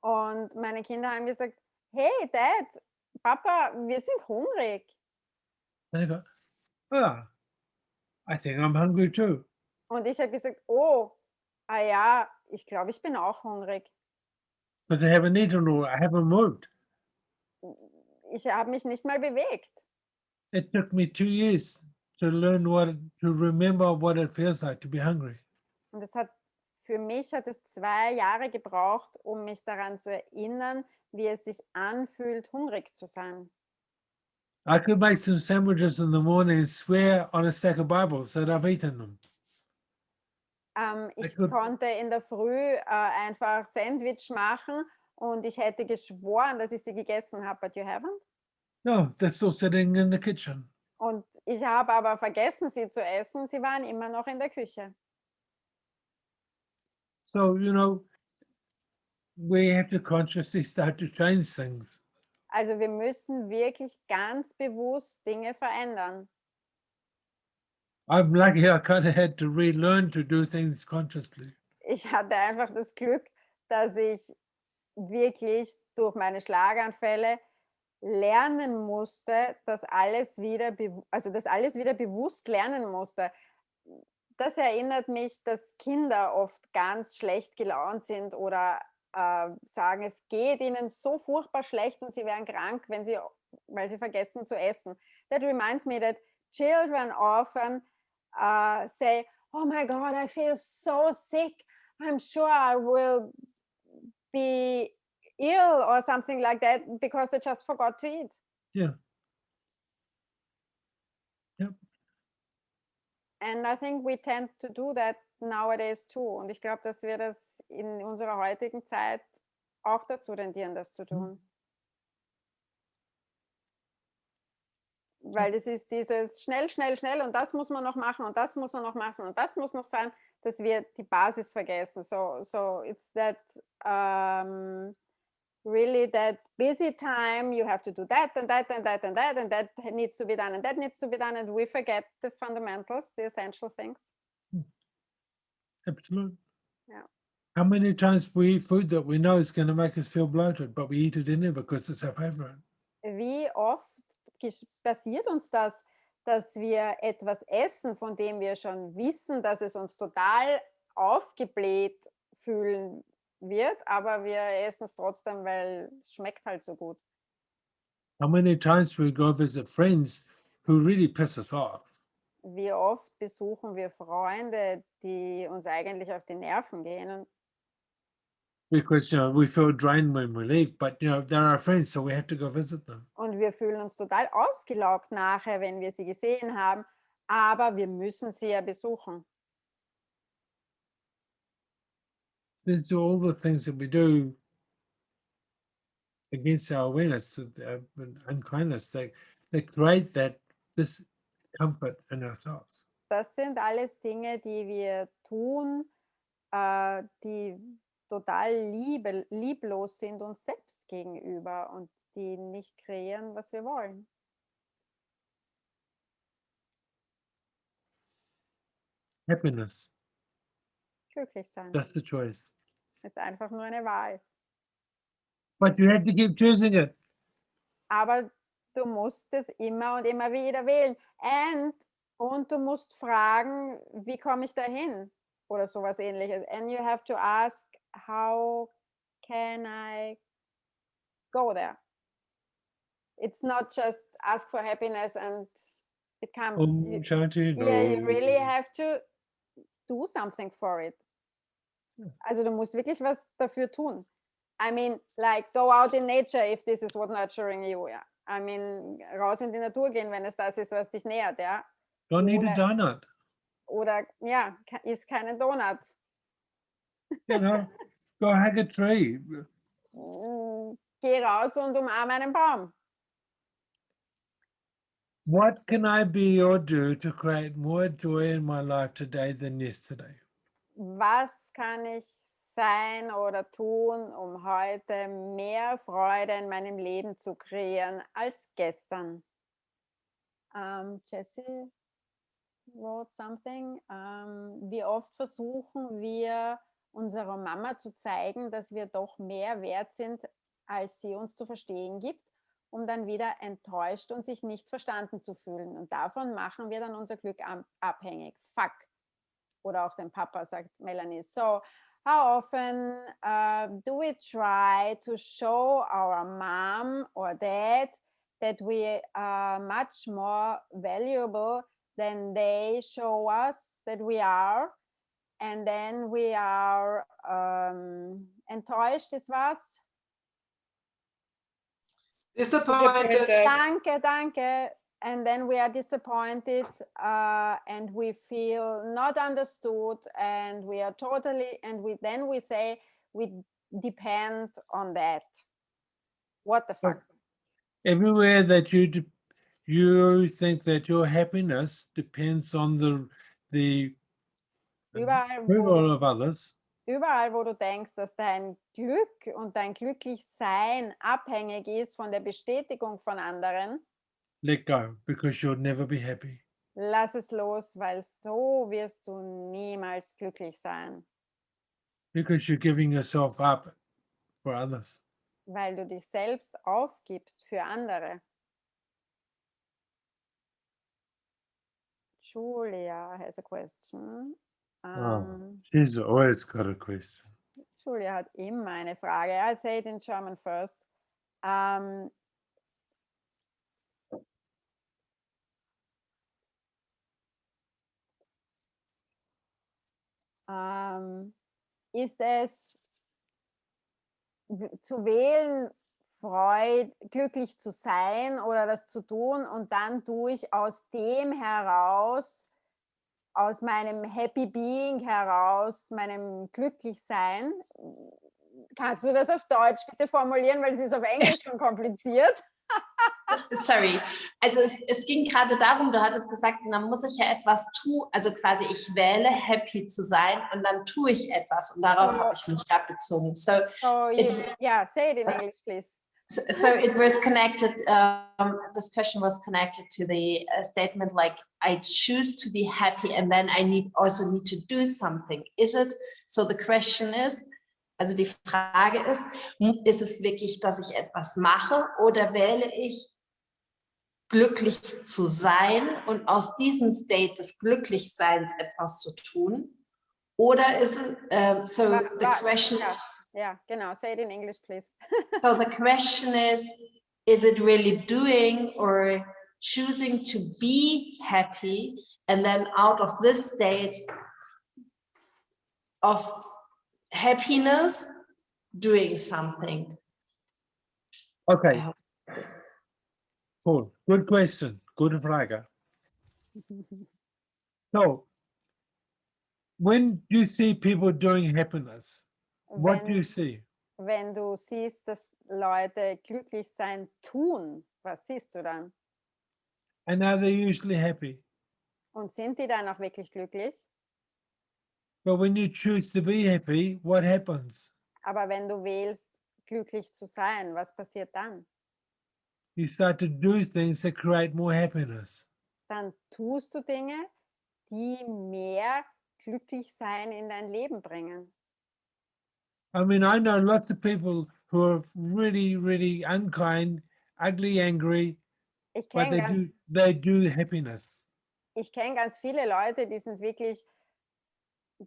Und meine Kinder haben gesagt, hey Dad, Papa, wir sind hungrig. And I go, "Ah, I think I'm hungry too." Und ich habe gesagt, oh, ja, ich glaube, ich bin auch hungrig. But I haven't eaten or I haven't moved. Ich habe mich nicht mal bewegt. It took me 2 years to learn to remember what it feels like to be hungry. Und für mich hat es 2 Jahre gebraucht, um mich daran zu erinnern, wie es sich anfühlt, hungrig zu sein. I could make some sandwiches in the morning and swear on a stack of Bibles that I've eaten them. Ich could- konnte in der Früh einfach Sandwich machen und ich hätte geschworen, dass ich sie gegessen habe, but you haven't? No, they're still sitting in the kitchen. Und ich habe aber vergessen, sie zu essen. Sie waren immer noch in der Küche. So, we have to consciously start to change things. Also wir müssen wirklich ganz bewusst Dinge verändern. I'm lucky I kind of had to relearn to do things consciously. Ich hatte einfach das Glück, dass ich wirklich durch meine Schlaganfälle lernen musste, das alles wieder bewusst lernen musste. Das erinnert mich, dass Kinder oft ganz schlecht gelaunt sind oder sagen, es geht ihnen so furchtbar schlecht und sie wären krank, weil sie vergessen zu essen. That reminds me that children often say, oh my God, I feel so sick. I'm sure I will be ill or something like that because they just forgot to eat. Yeah. Yep. And I think we tend to do that nowadays too. Und ich glaube, dass wir das in unserer heutigen Zeit auch dazu tendieren, das zu tun. Weil das ist dieses schnell, schnell, schnell und das muss man noch machen und das muss man noch machen und das muss noch sein, dass wir die Basis vergessen. So it's that really that busy time, you have to do that and that and that and that and that needs to be done and that needs to be done and we forget the fundamentals, the essential things. Absolutely. Yeah. How many times we eat food that we know is going to make us feel bloated, but we eat it anyway because it's our favorite? Wie oft passiert uns das, dass wir etwas essen, von dem wir schon wissen, dass es uns total aufgebläht fühlen wird, aber wir essen es trotzdem, weil es schmeckt halt so gut. How many times we go visit friends who really piss us off? Wie oft besuchen wir Freunde, die uns eigentlich auf die Nerven gehen? Because we feel drained when we leave, but they're our friends, so we have to go visit them. Und wir fühlen uns total ausgelaugt nachher, wenn wir sie gesehen haben, aber wir müssen sie ja besuchen. These are all the things that we do against our awareness, unkindness. They create this comfort in ourselves. Das sind alles Dinge, die wir tun, die total lieblos sind uns selbst gegenüber und die nicht kreieren, was wir wollen. Happiness, Glücklich sein just a choice. ist einfach nur eine Wahl. But you have to keep choosing it. Aber du musst es immer und immer wieder wählen. Und du musst fragen, wie komme ich dahin? Oder sowas ähnliches. And you have to ask, how can I go there? It's not just ask for happiness and it comes. Shanti, Yeah, you no. really have to do something for it. Also du musst wirklich was dafür tun. I mean, like go out in nature if this is what nurturing you. Yeah. I mean, raus in die Natur gehen, wenn es das ist, was dich nährt, ja. Don't eat a donut. Oder ja, isst keinen Donut. Go hug a tree. Geh raus und umarme einen Baum. What can I be or do to create more joy in my life today than yesterday? Was kann ich sein oder tun, um heute mehr Freude in meinem Leben zu kreieren als gestern? Jessie wrote something. Wie oft versuchen wir unserer Mama zu zeigen, dass wir doch mehr wert sind, als sie uns zu verstehen gibt, um dann wieder enttäuscht und sich nicht verstanden zu fühlen. Und davon machen wir dann unser Glück abhängig. Fuck. Oder auch den Papa, sagt Melanie. So, how often do we try to show our mom or dad that we are much more valuable then they show us that we are, and then we are enttäuscht ist was? Disappointed. Danke. And then we are disappointed and we feel not understood, and we are totally, and then we say we depend on that. What the fuck? Everywhere that you think that your happiness depends on the Überall approval of others, wo du denkst, dass dein Glück und dein Glücklichsein abhängig ist von der Bestätigung von anderen, let go, because you'll never be happy. lass es los, weil so wirst du niemals glücklich sein, Because you're giving yourself up for others. weil du dich selbst aufgibst für andere. Julia has a question. She's always got a question. Julia hat immer eine Frage. I'll say it in German first. Ist es zu wählen, glücklich zu sein oder das zu tun, und dann tue ich aus dem heraus, aus meinem Happy Being heraus, meinem Glücklichsein? Kannst du das auf Deutsch bitte formulieren, weil es ist auf Englisch schon kompliziert? Sorry, also es ging gerade darum, du hattest gesagt, dann muss ich ja etwas tun, also quasi ich wähle happy zu sein und dann tue ich etwas, und darauf habe ich mich gerade bezogen. So, Yeah, say it in English, please. so it was connected, this question was connected to the statement like, I choose to be happy and then I also need to do something. Is it, so the question is, also die Frage ist es wirklich, dass ich etwas mache, oder wähle ich glücklich zu sein und aus diesem State des Glücklichseins etwas zu tun? Oder ist es, so the question... Yeah, genau, say it in English, please. So the question is it really doing or choosing to be happy, and then out of this state of happiness, doing something? Okay. Cool. Good question. Good Frage. So, when you see people doing happiness, what do you see? Wenn du siehst, dass Leute glücklich sein tun, was siehst du dann? And are they usually happy? Und sind die dann auch wirklich glücklich? But when you choose to be happy, what happens? Aber wenn du wählst, glücklich zu sein, was passiert dann? You start to do things that create more happiness. Dann tust du Dinge, die mehr Glücklichsein in dein Leben bringen. I mean, I know lots of people who are really, really unkind, ugly, angry, but they do happiness. Ich kenne ganz viele Leute, die sind wirklich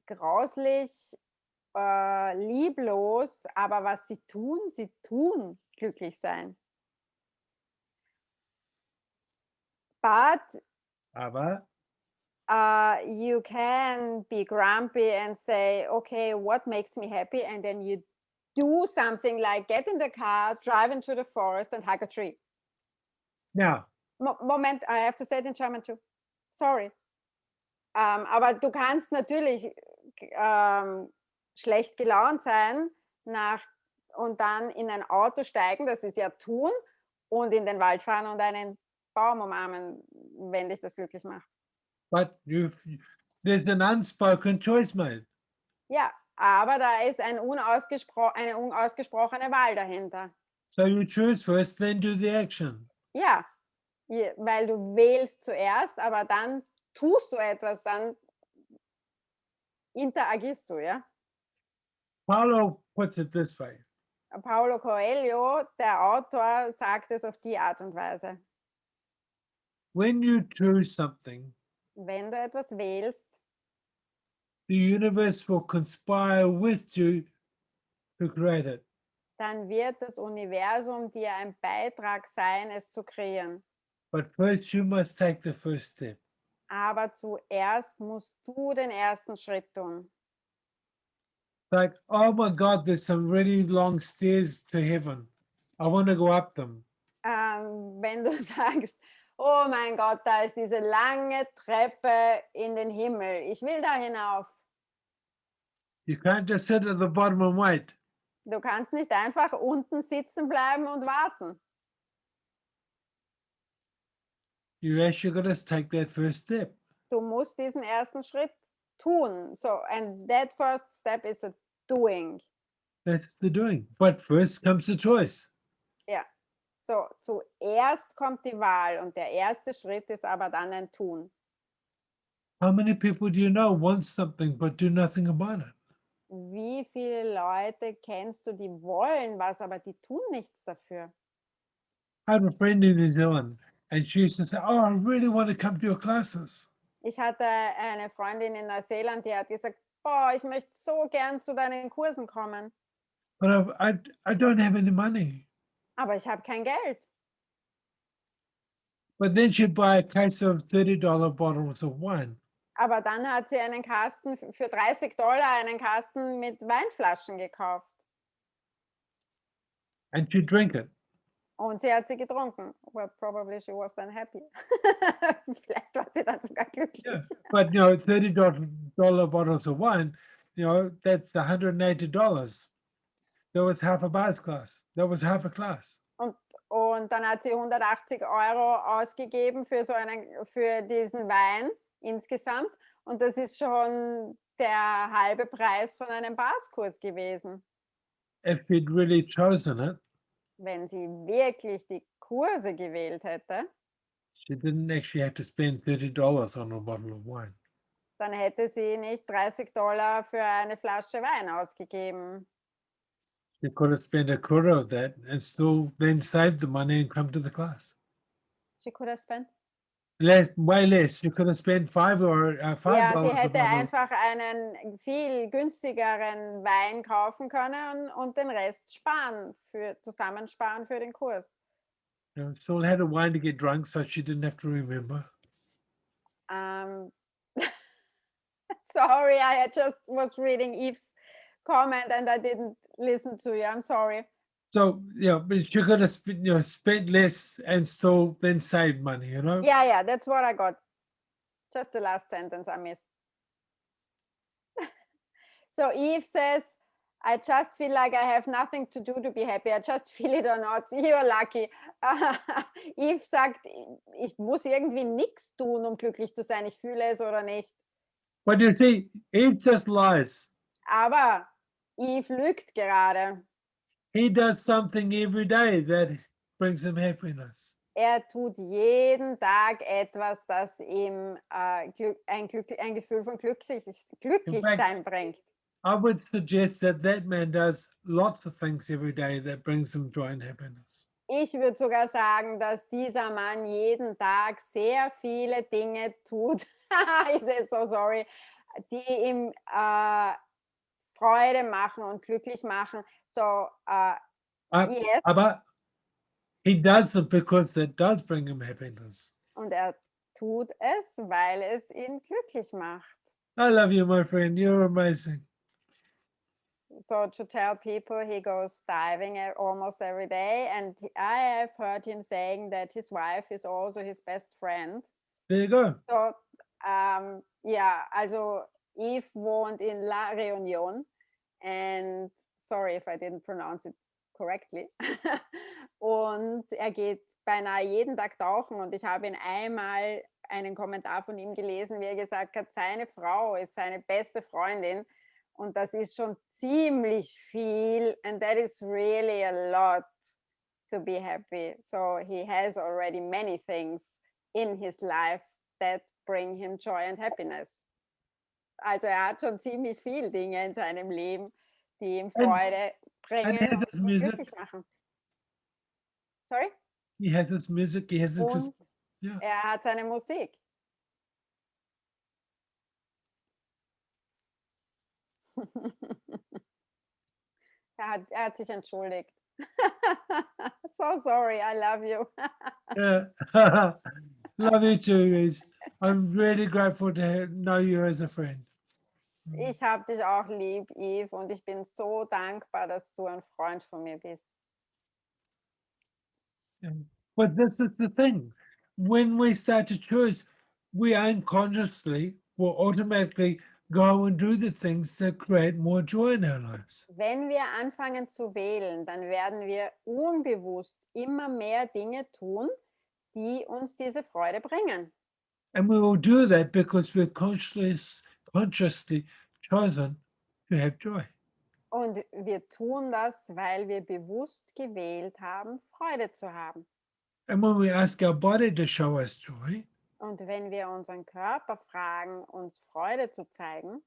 grauslich, lieblos, aber was sie tun glücklich sein. But Aber you can be grumpy and say, okay, what makes me happy? And then you do something like get in the car, drive into the forest and hug a tree. now, Moment, I have to say it in German too. Sorry. Aber du kannst natürlich schlecht gelaunt sein und dann in ein Auto steigen, das ist ja tun, und in den Wald fahren und einen Baum umarmen, wenn dich das glücklich macht. but there's an unspoken choice made. Ja, aber da ist eine unausgesprochene Wahl dahinter. So you choose first, then do the action. Ja, weil du wählst zuerst, aber dann tust du etwas, dann interagierst du, ja? Paulo puts it this way. Paulo Coelho, der Autor, sagt es auf die Art und Weise. When you choose something, Wenn du etwas wählst, the universe will conspire with you to create it. dann wird das Universum dir ein Beitrag sein, es zu kreieren. But first you must take the first step. Aber zuerst musst du den ersten Schritt tun. Like, oh my God, there's some really long stairs to heaven. I want to go up them. Wenn du sagst, oh mein Gott, da ist diese lange Treppe in den Himmel. Ich will da hinauf. You can't just sit at the bottom and wait. Du kannst nicht einfach unten sitzen bleiben und warten. You actually got to take that first step. Du musst diesen ersten Schritt tun. So, and that first step is a doing. That's the doing. But first comes the choice. Ja. So, zuerst kommt die Wahl und der erste Schritt ist aber dann ein Tun. How many people do you know want something but do nothing about it? Wie viele Leute kennst du, die wollen was, aber die tun nichts dafür? I have a friend in New Zealand, and she used to say, "Oh, I really want to come to your classes." Ich hatte eine Freundin in Neuseeland, die hat gesagt, boah, ich möchte so gern zu deinen Kursen kommen, But I don't have any money. aber ich habe kein Geld. But then she'd buy a case of $30 bottles of wine. Aber dann hat sie einen Kasten für $30 einen Kasten mit Weinflaschen gekauft And she'd drink it. und sie hat sie getrunken. Well, probably she was then happy. Vielleicht war sie dann sogar glücklich. Yeah. But $30 bottles of wine, that's $180. That was half a bars class. That was half a class. Und dann hat sie 180 Euro ausgegeben für diesen Wein insgesamt. Und das ist schon der halbe Preis von einem Baskurs gewesen. If she'd really chosen it, Wenn sie wirklich die Kurse gewählt hätte, she didn't actually have to spend $30 on a bottle of wine. dann hätte sie nicht $30 für eine Flasche Wein ausgegeben. She could have spent a quarter of that and still then saved the money and come to the class. She could have spent. Way less. She could have spent $5 Ja, $5 sie a hätte bottle. einfach einen viel günstigeren Wein kaufen können und den Rest zusammensparen für den Kurs. Still had a wine to get drunk, so she didn't have to remember. Sorry, I just was reading Eve's comment and I didn't listen to you. I'm sorry. So but she could have spent less and still then saved money. Yeah, that's what I got. Just the last sentence I missed. So Eve says, I just feel like I have nothing to do to be happy. I just feel it or not. You're lucky. Eve sagt, ich muss irgendwie nichts tun, um glücklich zu sein. Ich fühle es oder nicht. But you see, Eve just lies. Aber Eve lügt gerade. He does something every day that brings him happiness. Tut jeden Tag etwas, das ihm ein Gefühl von Glücklichsein bringt. I would suggest that man does lots of things every day that brings him joy and happiness. Ich würde sogar sagen, dass dieser Mann jeden Tag sehr viele Dinge tut, I say so sorry, die ihm Freude machen und glücklich machen. So, yes. Aber he does it because it does bring him happiness. Und tut es, weil es ihn glücklich macht. I love you, my friend. You're amazing. So to tell people he goes diving almost every day, and I have heard him saying that his wife is also his best friend. There you go. So, also Eve wohnt in La Reunion, and sorry if I didn't pronounce it correctly. Und geht beinahe jeden Tag tauchen, und ich habe ihn einmal einen Kommentar von ihm gelesen, wie gesagt hat, seine Frau ist seine beste Freundin. Und das ist schon ziemlich viel, and that is really a lot to be happy. So he has already many things in his life that bring him joy and happiness. Also hat schon ziemlich viele Dinge in seinem Leben, die ihm Freude bringen und glücklich machen. Sorry? He has his music. He has his, yeah. Hat seine Musik. Er hat sich entschuldigt. So sorry, I love you. Yeah. Love you too. I'm really grateful to know you as a friend. Ich habe dich auch lieb, Yves, und ich bin so dankbar, dass du ein Freund von mir bist. But this is the thing. When we start to choose, we unconsciously will automatically go and do the things that create more joy in our lives. Wenn wir anfangen zu wählen, dann werden wir unbewusst immer mehr Dinge tun, die uns diese Freude bringen. And we will do that because we're consciously chosen to have joy. Und wir tun das, weil wir bewusst gewählt haben, Freude zu haben. And when we ask our body to show us joy, Und wenn wir unseren Körper fragen, uns Freude zu zeigen,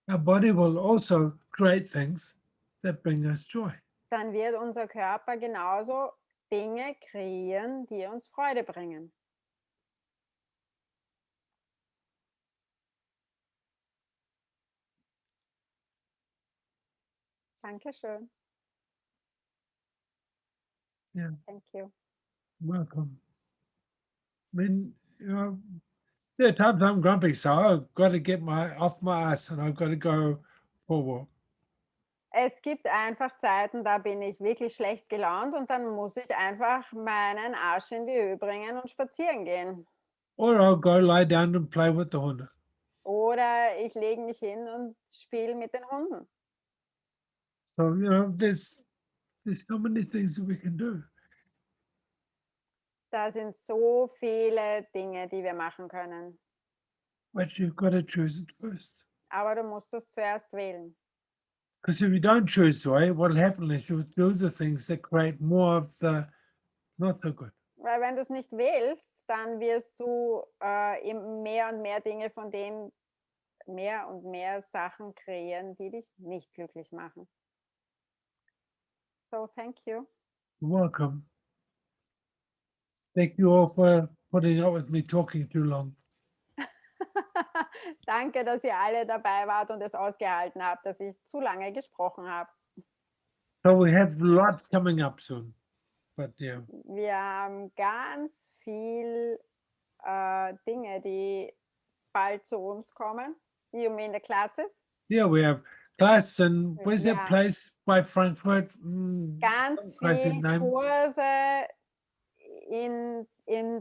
our body will also create things that bring us joy. dann wird unser Körper genauso Dinge kreieren, die uns Freude bringen. Dankeschön. Yeah. Thank you. Welcome. I mean, there are times I'm grumpy, so I've got to get off my ass and I've got to go for a walk. Es gibt einfach Zeiten, da bin ich wirklich schlecht gelaunt und dann muss ich einfach meinen Arsch in die Höhe bringen und spazieren gehen. Or I'll go lie down and play with the Hunde. Oder ich lege mich hin und spiele mit den Hunden. So, there's so many things that we can do. Da sind so viele Dinge, die wir machen können. But you've got to choose it first. Aber du musst es zuerst wählen. Because if you don't choose joy, what'll happen is you'll do the things that create more of the not so good. Weil wenn du es nicht wählst, dann wirst du eben mehr und mehr Dinge von dem, mehr und mehr Sachen kreieren, die dich nicht glücklich machen. So, thank you. You're welcome. Thank you all for putting up with me talking too long. Danke, dass ihr alle dabei wart und es ausgehalten habt, dass ich zu lange gesprochen habe. So we have lots coming up soon. But yeah, Wir haben ganz viel Dinge, die bald zu uns kommen. You mean the classes? yeah, we have class and where's Yeah. that place by Frankfurt? Ganz crazy viele name. Kurse in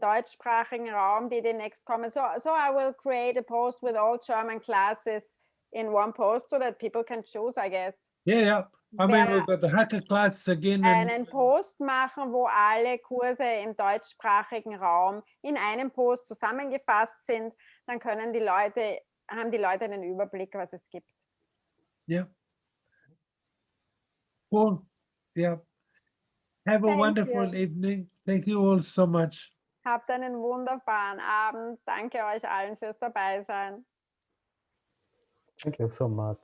deutschsprachigen Raum, die demnächst kommen. So I will create a post with all German classes in one post so that people can choose, I guess. Yeah. I mean, we've got the hacker class again. Einen Post machen, wo alle Kurse im deutschsprachigen Raum in einem Post zusammengefasst sind, dann haben die Leute einen Überblick, was es gibt. Yeah. Cool. Yeah. Have a Thank wonderful you. evening. Thank you all so much. Habt einen wunderbaren Abend. Danke euch allen fürs Dabeisein. Thank you so much.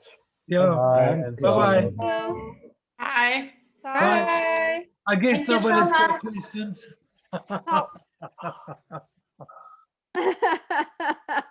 Yeah. Bye. And Bye-bye. love. Hi. Ciao. Bye. I guess Thank you so nobody's got much. questions. No.